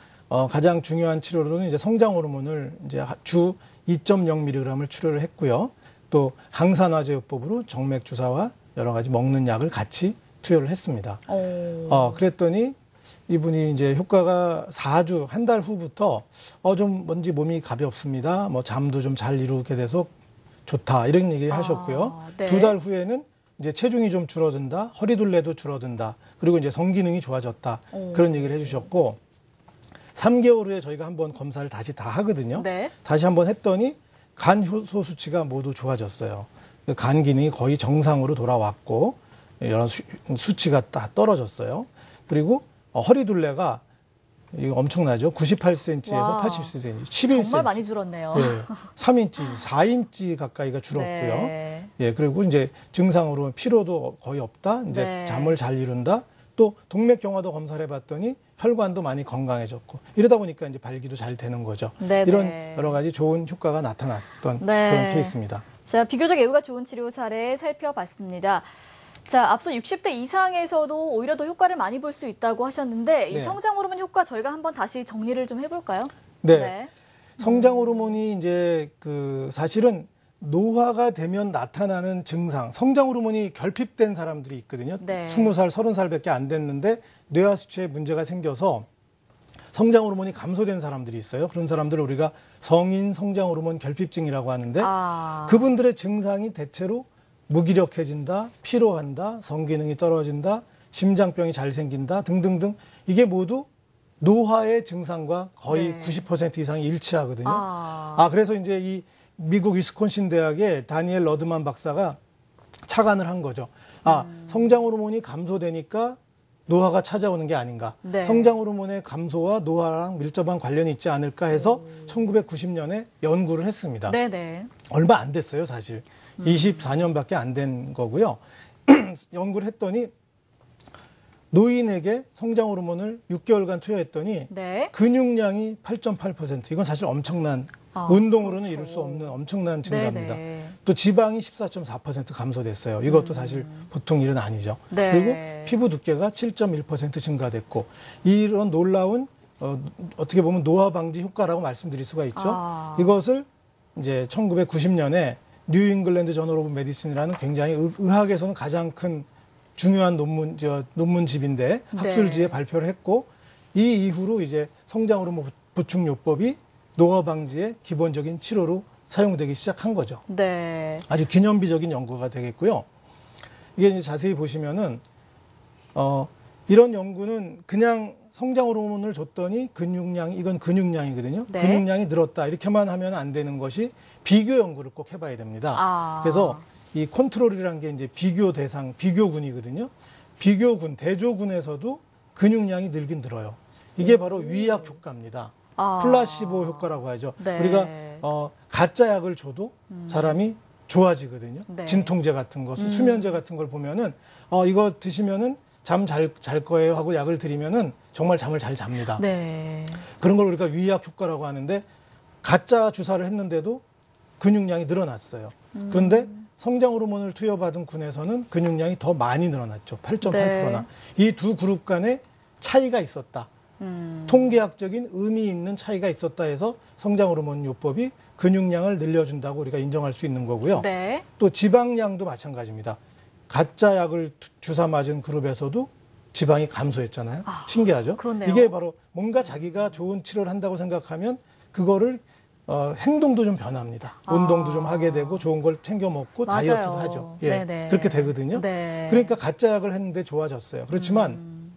가장 중요한 치료로는 이제 성장 호르몬을 이제 주 2.0mg을 치료를 했고요. 또 항산화제요법으로 정맥 주사와 여러 가지 먹는 약을 같이 투여를 했습니다. 그랬더니 이분이 이제 효과가 4주, 한 달 후부터 좀 뭔지 몸이 가볍습니다. 뭐 잠도 좀 잘 이루게 돼서 좋다 이런 얘기 하셨고요. 2달 후에는 이제 체중이 좀 줄어든다, 허리둘레도 줄어든다, 그리고 이제 성기능이 좋아졌다 그런 얘기를 해주셨고 3개월 후에 저희가 한번 검사를 다시 다 하거든요. 다시 한번 했더니 간 효소 수치가 모두 좋아졌어요. 간 기능이 거의 정상으로 돌아왔고 여러 수치가 다 떨어졌어요. 그리고 허리둘레가 이거 엄청나죠. 98cm에서 와, 80cm, 11cm. 정말 많이 줄었네요. 예, 3인치, 4인치 가까이가 줄었고요. 네. 예, 그리고 이제 증상으로 피로도 거의 없다. 이제 네. 잠을 잘 이룬다. 또 동맥 경화도 검사를 해봤더니 혈관도 많이 건강해졌고 이러다 보니까 이제 발기도 잘 되는 거죠. 네네. 이런 여러 가지 좋은 효과가 나타났던 네. 그런 케이스입니다. 자, 비교적 예후가 좋은 치료 사례 살펴봤습니다. 자, 앞서 60대 이상에서도 오히려 더 효과를 많이 볼 수 있다고 하셨는데 이 네. 성장 호르몬 효과 저희가 한번 다시 정리를 좀 해볼까요? 네. 성장 호르몬이 이제 그 사실은 노화가 되면 나타나는 증상, 성장 호르몬이 결핍된 사람들이 있거든요. 네. 20살, 30살밖에 안 됐는데 뇌하 수치에 문제가 생겨서 성장 호르몬이 감소된 사람들이 있어요. 그런 사람들을 우리가 성인 성장 호르몬 결핍증이라고 하는데 그분들의 증상이 대체로 무기력해진다, 피로한다, 성기능이 떨어진다, 심장병이 잘 생긴다 등등등 이게 모두 노화의 증상과 거의 네. 90% 이상이 일치하거든요. 그래서 이제 이 미국 위스콘신 대학의 다니엘 러드만 박사가 착안을 한 거죠. 성장 호르몬이 감소되니까 노화가 찾아오는 게 아닌가. 네. 성장 호르몬의 감소와 노화랑 밀접한 관련이 있지 않을까 해서 1990년에 연구를 했습니다. 네네. 얼마 안 됐어요, 사실. 24년밖에 안 된 거고요. 연구를 했더니 노인에게 성장 호르몬을 6개월간 투여했더니 네. 근육량이 8.8%. 이건 사실 엄청난 운동으로는 그렇죠. 이룰 수 없는 엄청난 증가입니다. 네네. 또 지방이 14.4% 감소됐어요. 이것도 사실 보통 일은 아니죠. 네. 그리고 피부 두께가 7.1% 증가됐고 이런 놀라운 어떻게 보면 노화 방지 효과라고 말씀드릴 수가 있죠. 이것을 이제 1990년에 뉴 잉글랜드 저널 오브 메디슨이라는 굉장히 의학에서는 가장 큰 중요한 논문집인데 학술지에 네. 발표를 했고 이 이후로 이제 성장 호르몬 보충 요법이 노화 방지의 기본적인 치료로 사용되기 시작한 거죠. 네. 아주 기념비적인 연구가 되겠고요. 이게 이제 자세히 보시면은 이런 연구는 그냥 성장 호르몬을 줬더니 이건 근육량이거든요. 네. 근육량이 늘었다 이렇게만 하면 안 되는 것이 비교 연구를 꼭 해봐야 됩니다. 그래서 이 컨트롤이라는 게 이제 비교 대상, 비교군이거든요. 비교군, 대조군에서도 근육량이 늘긴 늘어요. 이게 바로 위약 효과입니다. 플라시보 효과라고 하죠. 네. 우리가 가짜 약을 줘도 사람이 좋아지거든요. 네. 진통제 같은 거, 수면제 같은 걸 보면은 이거 드시면은 잠 잘 거예요 하고 약을 드리면은 정말 잠을 잘 잡니다. 네. 그런 걸 우리가 위약 효과라고 하는데 가짜 주사를 했는데도 근육량이 늘어났어요. 그런데 성장 호르몬을 투여받은 군에서는 근육량이 더 많이 늘어났죠. 8.8%나. 이 두 그룹 간에 차이가 있었다. 통계학적인 의미 있는 차이가 있었다 해서 성장 호르몬 요법이 근육량을 늘려준다고 우리가 인정할 수 있는 거고요. 네. 또 지방량도 마찬가지입니다. 가짜 약을 주사 맞은 그룹에서도 지방이 감소했잖아요. 신기하죠? 그렇네요. 이게 바로 뭔가 자기가 좋은 치료를 한다고 생각하면 그거를 행동도 좀 변합니다. 운동도 좀 하게 되고 좋은 걸 챙겨 먹고 맞아요. 다이어트도 하죠. 예, 네네. 그렇게 되거든요. 네. 그러니까 가짜 약을 했는데 좋아졌어요. 그렇지만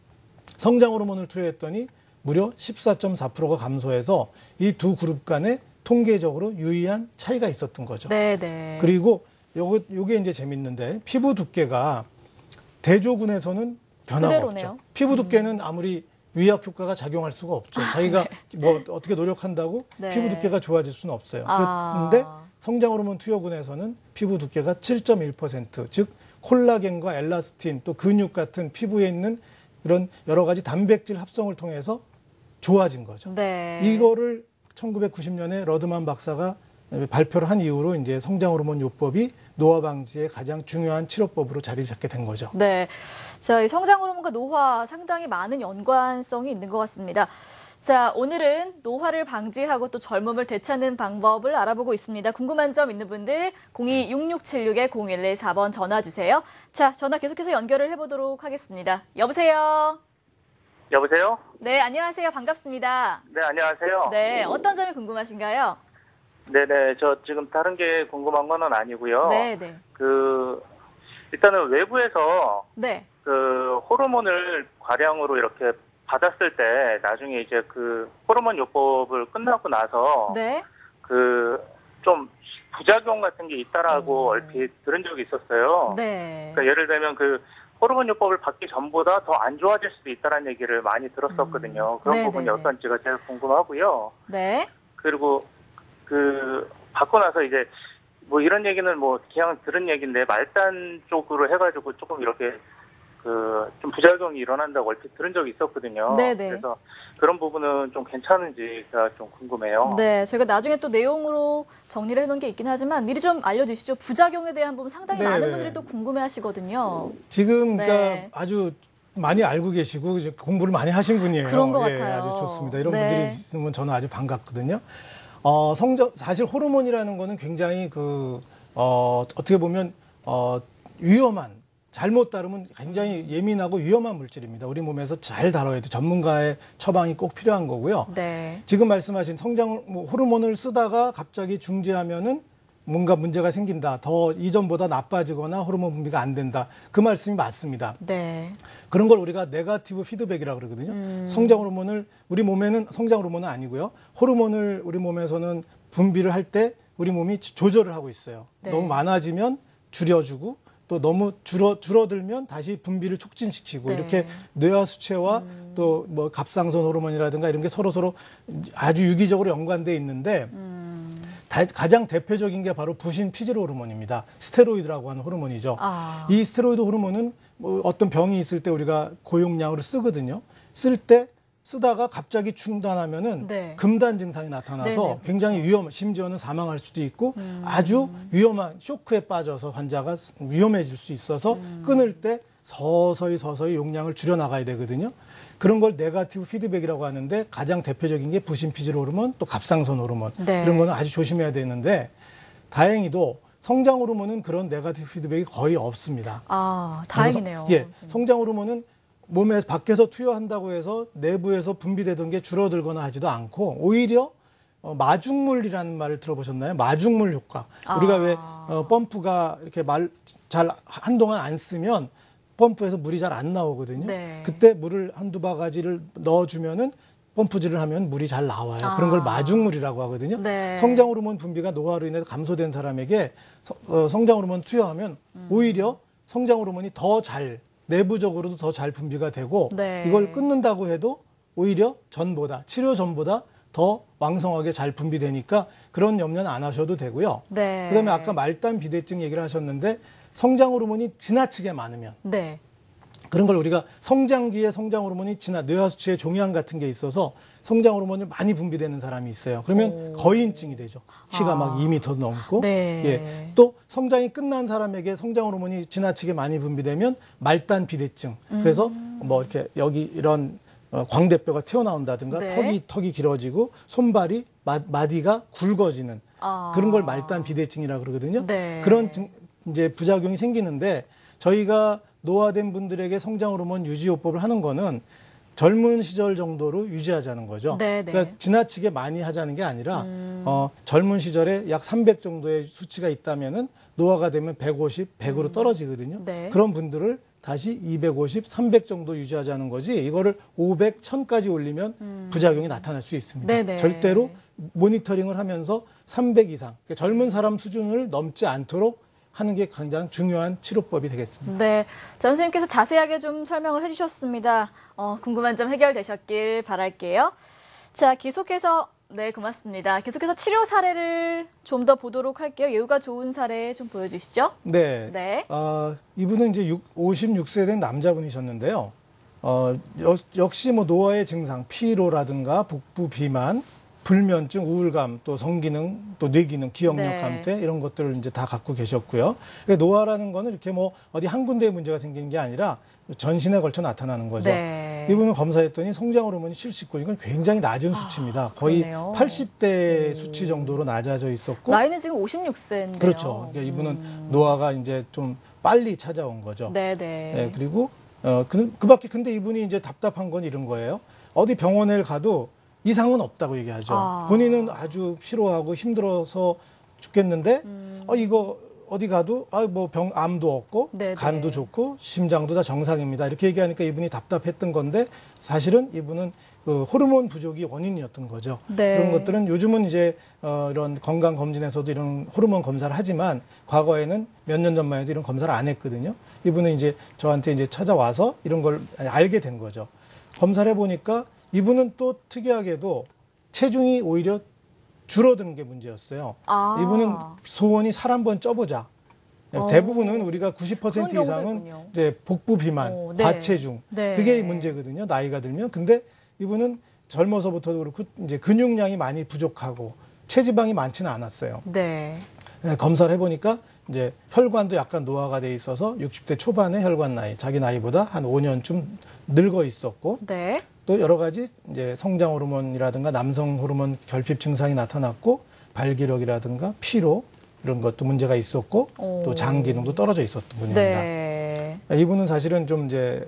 성장 호르몬을 투여했더니 무려 14.4%가 감소해서 이 두 그룹 간에 통계적으로 유의한 차이가 있었던 거죠. 네네. 그리고 요게 이제 재밌는데 피부 두께가 대조군에서는 변화가 그대로네요. 없죠. 피부 두께는 아무리 위약 효과가 작용할 수가 없죠. 자기가 뭐 어떻게 노력한다고 네. 피부 두께가 좋아질 수는 없어요. 그런데 성장 호르몬 투여군에서는 피부 두께가 7.1%, 즉 콜라겐과 엘라스틴 또 근육 같은 피부에 있는 이런 여러 가지 단백질 합성을 통해서 좋아진 거죠. 네. 이거를 1990년에 러드만 박사가 발표를 한 이후로 이제 성장 호르몬 요법이 노화 방지의 가장 중요한 치료법으로 자리를 잡게 된 거죠. 네. 자, 이 성장 호르몬과 노화 상당히 많은 연관성이 있는 것 같습니다. 자, 오늘은 노화를 방지하고 또 젊음을 되찾는 방법을 알아보고 있습니다. 궁금한 점 있는 분들 02-6676-0114번 전화 주세요. 자, 전화 계속해서 연결을 해보도록 하겠습니다. 여보세요? 여보세요? 네, 안녕하세요. 반갑습니다. 네, 안녕하세요. 네, 어떤 점이 궁금하신가요? 네네, 저 지금 다른 게 궁금한 건 아니고요. 네, 네. 일단은 외부에서 네. 호르몬을 과량으로 이렇게 받았을 때 나중에 이제 호르몬 요법을 끝나고 나서 네. 좀 부작용 같은 게 있다라고 얼핏 들은 적이 있었어요. 네. 그러니까 예를 들면 호르몬요법을 받기 전보다 더 안 좋아질 수도 있다는 얘기를 많이 들었었거든요. 그런 네네네. 부분이 어떤지가 제일 궁금하고요. 네. 그리고 받고 나서 이제 뭐 이런 얘기는 뭐 그냥 들은 얘기인데 말단 쪽으로 해가지고 조금 이렇게 좀 부작용이 일어난다고 얼핏 들은 적이 있었거든요. 네네. 그래서 그런 부분은 좀 괜찮은지가 좀 궁금해요. 네, 저희가 나중에 또 내용으로 정리를 해놓은 게 있긴 하지만 미리 좀 알려주시죠. 부작용에 대한 부분 상당히 네네. 많은 분들이 또 궁금해하시거든요. 지금 네. 그러니까 아주 많이 알고 계시고 이제 공부를 많이 하신 분이에요. 그런 것 예, 같아요. 아주 좋습니다. 이런 네. 분들이 있으면 저는 아주 반갑거든요. 사실 호르몬이라는 거는 굉장히 어떻게 보면 위험한, 잘못 다루면 굉장히 예민하고 위험한 물질입니다. 우리 몸에서 잘 다뤄야 돼. 전문가의 처방이 꼭 필요한 거고요. 네. 지금 말씀하신 호르몬을 쓰다가 갑자기 중지하면은 뭔가 문제가 생긴다. 더 이전보다 나빠지거나 호르몬 분비가 안 된다. 그 말씀이 맞습니다. 네. 그런 걸 우리가 네거티브 피드백이라고 그러거든요. 성장 호르몬을 우리 몸에는 성장 호르몬은 아니고요. 호르몬을 우리 몸에서는 분비를 할 때 우리 몸이 조절을 하고 있어요. 네. 너무 많아지면 줄여주고 또 너무 줄어들면 다시 분비를 촉진시키고 네. 이렇게 뇌하 수체와 또 뭐 갑상선 호르몬이라든가 이런 게 서로 아주 유기적으로 연관돼 있는데 가장 대표적인 게 바로 부신 피질 호르몬입니다. 스테로이드라고 하는 호르몬이죠. 이 스테로이드 호르몬은 뭐 어떤 병이 있을 때 우리가 고용량으로 쓰거든요. 쓰다가 갑자기 중단하면은 네. 금단 증상이 나타나서 네네. 굉장히 심지어는 사망할 수도 있고 아주 위험한 쇼크에 빠져서 환자가 위험해질 수 있어서 끊을 때 서서히 용량을 줄여 나가야 되거든요. 그런 걸 네거티브 피드백이라고 하는데 가장 대표적인 게 부신 피질 호르몬 또 갑상선 호르몬 네. 이런 거는 아주 조심해야 되는데 다행히도 성장 호르몬은 그런 네거티브 피드백이 거의 없습니다. 다행이네요. 예, 성장 호르몬은 몸에 밖에서 투여한다고 해서 내부에서 분비되던 게 줄어들거나 하지도 않고 오히려 마중물이라는 말을 들어보셨나요? 마중물 효과. 우리가 왜 펌프가 이렇게 잘 한동안 안 쓰면 펌프에서 물이 잘 안 나오거든요. 네. 그때 물을 한두 바가지를 넣어주면은 펌프질을 하면 물이 잘 나와요. 그런 걸 마중물이라고 하거든요. 네. 성장 호르몬 분비가 노화로 인해서 감소된 사람에게 성장 호르몬 투여하면 오히려 성장 호르몬이 내부적으로도 더 잘 분비가 되고 네. 이걸 끊는다고 해도 오히려 치료 전보다 더 왕성하게 잘 분비되니까 그런 염려는 안 하셔도 되고요. 네. 그다음에 아까 말단 비대증 얘기를 하셨는데 성장 호르몬이 지나치게 많으면 네. 그런 걸 우리가 성장기에 성장 호르몬이 뇌하수체에 종양 같은 게 있어서 성장 호르몬이 많이 분비되는 사람이 있어요. 그러면 거인증이 되죠. 키가 막 2m 넘고. 네. 예. 또 성장이 끝난 사람에게 성장 호르몬이 지나치게 많이 분비되면 말단 비대증. 그래서 뭐 이렇게 여기 이런 광대뼈가 튀어나온다든가 네. 턱이 길어지고 손발이 마디가 굵어지는 그런 걸 말단 비대증이라고 그러거든요. 네. 그런 이제 부작용이 생기는데 저희가 노화된 분들에게 성장 호르몬 유지요법을 하는 거는 젊은 시절 정도로 유지하자는 거죠. 네, 네. 그러니까 지나치게 많이 하자는 게 아니라 젊은 시절에 약 300 정도의 수치가 있다면은 노화가 되면 150, 100으로 떨어지거든요. 네. 그런 분들을 다시 250, 300 정도 유지하자는 거지 이거를 500, 1000까지 올리면 부작용이 나타날 수 있습니다. 네네. 절대로 모니터링을 하면서 300 이상, 그러니까 젊은 사람 수준을 넘지 않도록 하는 게 가장 중요한 치료법이 되겠습니다. 네, 전 선생님께서 자세하게 좀 설명을 해주셨습니다. 궁금한 점 해결되셨길 바랄게요. 자, 계속해서 고맙습니다. 계속해서 치료 사례를 좀 더 보도록 할게요. 예후가 좋은 사례 좀 보여주시죠. 네. 네. 이분은 이제 56세 된 남자분이셨는데요. 역시 뭐 노화의 증상, 피로라든가 복부 비만, 불면증, 우울감, 또 성기능, 또 뇌기능, 기억력 네. 감퇴 이런 것들을 이제 다 갖고 계셨고요. 그러니까 노화라는 거는 이렇게 뭐 어디 한 군데에 문제가 생기는 게 아니라 전신에 걸쳐 나타나는 거죠. 네. 이분은 검사했더니 성장 호르몬이 79, 이건 굉장히 낮은 수치입니다. 거의 그러네요. 80대 수치 정도로 낮아져 있었고. 나이는 지금 56세인데요. 그렇죠. 그러니까 이분은 노화가 이제 좀 빨리 찾아온 거죠. 네네. 네, 그리고 그밖에 근데 이분이 이제 답답한 건 이런 거예요. 어디 병원에 가도 이상은 없다고 얘기하죠. 본인은 아주 피로하고 힘들어서 죽겠는데 이거 어디 가도 뭐 암도 없고 네네. 간도 좋고 심장도 다 정상입니다. 이렇게 얘기하니까 이분이 답답했던 건데 사실은 이분은 그 호르몬 부족이 원인이었던 거죠. 네. 이런 것들은 요즘은 이제 이런 건강 검진에서도 이런 호르몬 검사를 하지만 과거에는 몇 년 전만 해도 이런 검사를 안 했거든요. 이분은 이제 저한테 이제 찾아와서 이런 걸 알게 된 거죠. 검사를 해보니까 이분은 또 특이하게도 체중이 오히려 줄어드는 게 문제였어요. 이분은 소원이 살 한번 쪄보자. 대부분은 우리가 90% 이상은 이제 복부 비만, 네. 과체중, 네. 그게 문제거든요. 나이가 들면. 근데 이분은 젊어서부터도 그렇고 이제 근육량이 많이 부족하고 체지방이 많지는 않았어요. 네. 검사를 해보니까 이제 혈관도 약간 노화가 돼 있어서 60대 초반의 혈관 나이, 자기 나이보다 한 5년쯤 늙어 있었고, 네. 또 여러 가지 이제 성장 호르몬이라든가 남성 호르몬 결핍 증상이 나타났고, 발기력이라든가 피로 이런 것도 문제가 있었고, 또 장 기능도 떨어져 있었던 분입니다. 네. 이분은 사실은 좀 이제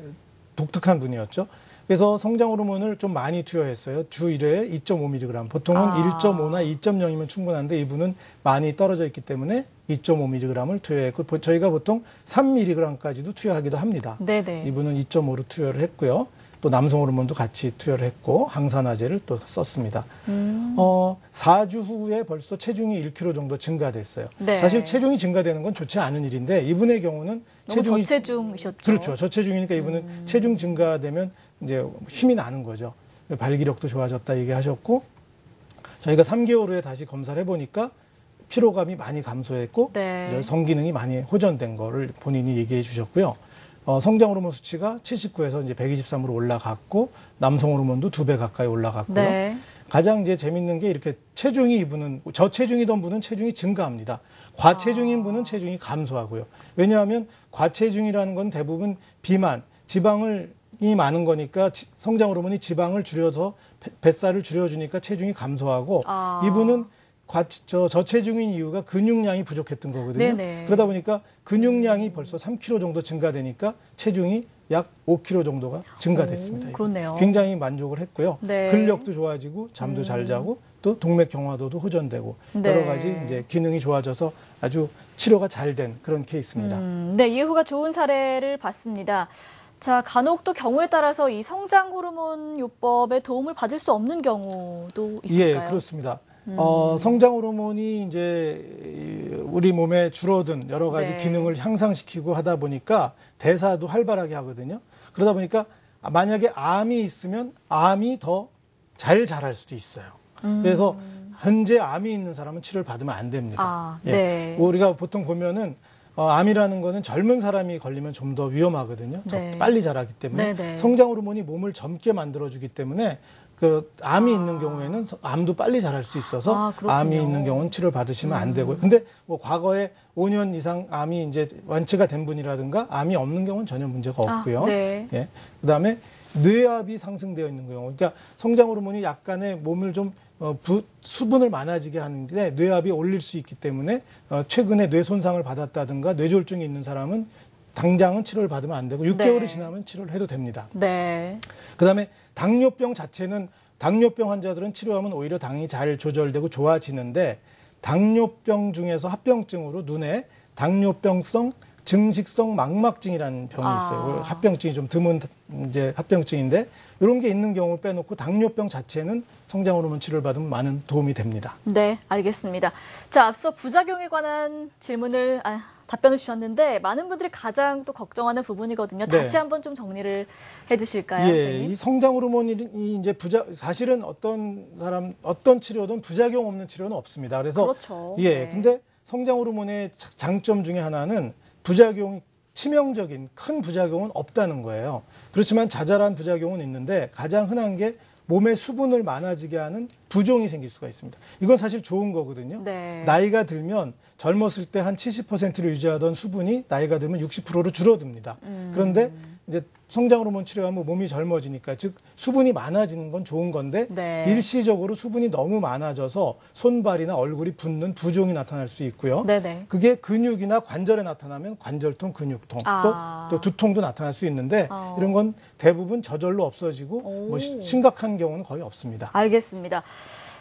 독특한 분이었죠. 그래서 성장 호르몬을 좀 많이 투여했어요. 주 1회에 2.5mg. 보통은 1.5나 2.0이면 충분한데 이분은 많이 떨어져 있기 때문에 2.5mg을 투여했고, 저희가 보통 3mg까지도 투여하기도 합니다. 네네. 이분은 2.5로 투여를 했고요. 또 남성 호르몬도 같이 투여를 했고, 항산화제를 또 썼습니다. 4주 후에 벌써 체중이 1kg 정도 증가됐어요. 네. 사실 체중이 증가되는 건 좋지 않은 일인데 이분의 경우는 너무 체중이 저체중이셨죠. 그렇죠. 저체중이니까 이분은 체중 증가되면 이제 힘이 나는 거죠. 발기력도 좋아졌다 얘기하셨고, 저희가 3개월 후에 다시 검사를 해보니까 피로감이 많이 감소했고, 네. 이제 성기능이 많이 호전된 거를 본인이 얘기해 주셨고요. 성장 호르몬 수치가 79에서 이제 123으로 올라갔고, 남성 호르몬도 2배 가까이 올라갔고요. 네. 가장 이제 재밌는 게 이렇게 체중이 이분은 저체중이던 분은 체중이 증가합니다. 과체중인 분은 체중이 감소하고요. 왜냐하면 과체중이라는 건 대부분 비만, 지방이 많은 거니까 성장 호르몬이 지방을 줄여서 뱃살을 줄여주니까 체중이 감소하고, 이분은 저체중인 이유가 근육량이 부족했던 거거든요. 네네. 그러다 보니까 근육량이 벌써 3kg 정도 증가되니까 체중이 약 5kg 정도가 증가됐습니다. 그렇네요. 굉장히 만족을 했고요. 네. 근력도 좋아지고 잠도 잘 자고 또 동맥 경화도도 호전되고 네. 여러 가지 이제 기능이 좋아져서 아주 치료가 잘 된 그런 케이스입니다. 네, 이후가 좋은 사례를 봤습니다. 자, 간혹 또 경우에 따라서 이 성장 호르몬 요법에 도움을 받을 수 없는 경우도 있을까요? 예, 그렇습니다. 성장 호르몬이 이제 우리 몸에 줄어든 여러 가지 네. 기능을 향상시키고 하다 보니까 대사도 활발하게 하거든요. 그러다 보니까 만약에 암이 있으면 암이 더 잘 자랄 수도 있어요. 그래서 현재 암이 있는 사람은 치료를 받으면 안 됩니다. 네. 우리가 보통 보면은 암이라는 거는 젊은 사람이 걸리면 좀 더 위험하거든요. 네. 빨리 자라기 때문에 네네. 성장 호르몬이 몸을 젊게 만들어주기 때문에 그 암이 있는 경우에는 암도 빨리 자랄 수 있어서 그렇군요. 암이 있는 경우는 치료를 받으시면 안 되고요. 근데 뭐 과거에 5년 이상 암이 이제 완치가 된 분이라든가 암이 없는 경우는 전혀 문제가 없고요. 네. 예. 그다음에 뇌압이 상승되어 있는 경우, 그러니까 성장 호르몬이 약간의 몸을 좀 수분을 많아지게 하는데 뇌압이 올릴 수 있기 때문에 최근에 뇌 손상을 받았다든가 뇌졸중이 있는 사람은 당장은 치료를 받으면 안 되고 6개월이 네. 지나면 치료를 해도 됩니다. 네. 그다음에 당뇨병 자체는 당뇨병 환자들은 치료하면 오히려 당이 잘 조절되고 좋아지는데 당뇨병 중에서 합병증으로 눈에 당뇨병성 증식성 망막증이라는 병이 있어요. 합병증이 좀 드문 이제 합병증인데 이런 게 있는 경우 빼놓고 당뇨병 자체는 성장 호르몬 치료를 받으면 많은 도움이 됩니다. 네, 알겠습니다. 자, 앞서 부작용에 관한 질문을 답변을 주셨는데 많은 분들이 가장 또 걱정하는 부분이거든요. 네. 다시 한번 좀 정리를 해주실까요, 예, 선생님? 이 성장 호르몬이 이제 사실은 어떤 치료든 부작용 없는 치료는 없습니다. 그래서 그렇죠. 예, 네. 근데 성장 호르몬의 장점 중에 하나는 부작용이 치명적인 큰 부작용은 없다는 거예요. 그렇지만 자잘한 부작용은 있는데 가장 흔한 게 몸에 수분을 많아지게 하는 부종이 생길 수가 있습니다. 이건 사실 좋은 거거든요. 네. 나이가 들면 젊었을 때 한 70%를 유지하던 수분이 나이가 들면 60%로 줄어듭니다. 그런데 이제 성장 호르몬 치료하면 몸이 젊어지니까 즉 수분이 많아지는 건 좋은 건데 네. 일시적으로 수분이 너무 많아져서 손발이나 얼굴이 붓는 부종이 나타날 수 있고요. 네네. 그게 근육이나 관절에 나타나면 관절통, 근육통, 또 두통도 나타날 수 있는데 이런 건 대부분 저절로 없어지고 뭐 심각한 경우는 거의 없습니다. 알겠습니다.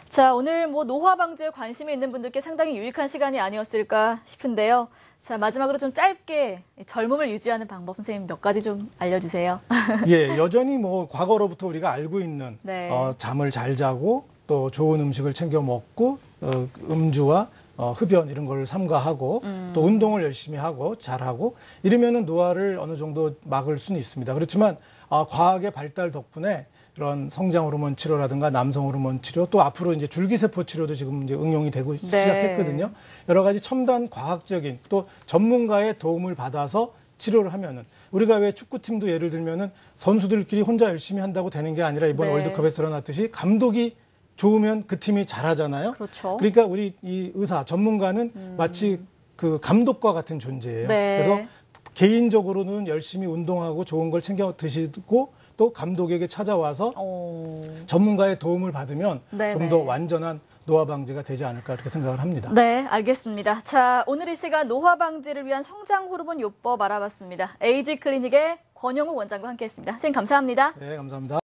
자, 오늘 뭐 노화 방지에 관심이 있는 분들께 상당히 유익한 시간이 아니었을까 싶은데요. 자, 마지막으로 좀 짧게 젊음을 유지하는 방법 선생님 몇 가지 좀 알려주세요. 드세요? 예, 여전히 뭐 과거로부터 우리가 알고 있는 네. 잠을 잘 자고 또 좋은 음식을 챙겨 먹고 음주와 흡연 이런 걸 삼가하고 또 운동을 열심히 하고 잘하고 이러면은 노화를 어느 정도 막을 수는 있습니다. 그렇지만 과학의 발달 덕분에 이런 성장 호르몬 치료라든가 남성 호르몬 치료 또 앞으로 이제 줄기세포 치료도 지금 이제 응용이 되고 시작했거든요. 여러 가지 첨단 과학적인 또 전문가의 도움을 받아서 치료를 하면은 우리가 왜 축구팀도 예를 들면은 선수들끼리 혼자 열심히 한다고 되는 게 아니라 이번 월드컵에서 드러났듯이 감독이 좋으면 그 팀이 잘하잖아요. 그렇죠. 그러니까 우리 이 의사 전문가는 마치 그 감독과 같은 존재예요. 그래서 개인적으로는 열심히 운동하고 좋은 걸 챙겨 드시고 또 감독에게 찾아와서 전문가의 도움을 받으면 좀 더 완전한 노화 방지가 되지 않을까 이렇게 생각을 합니다. 네, 알겠습니다. 자, 오늘 이 시간 노화 방지를 위한 성장 호르몬 요법 알아봤습니다. 에이지 클리닉의 권영욱 원장과 함께했습니다. 선생님 감사합니다. 네, 감사합니다.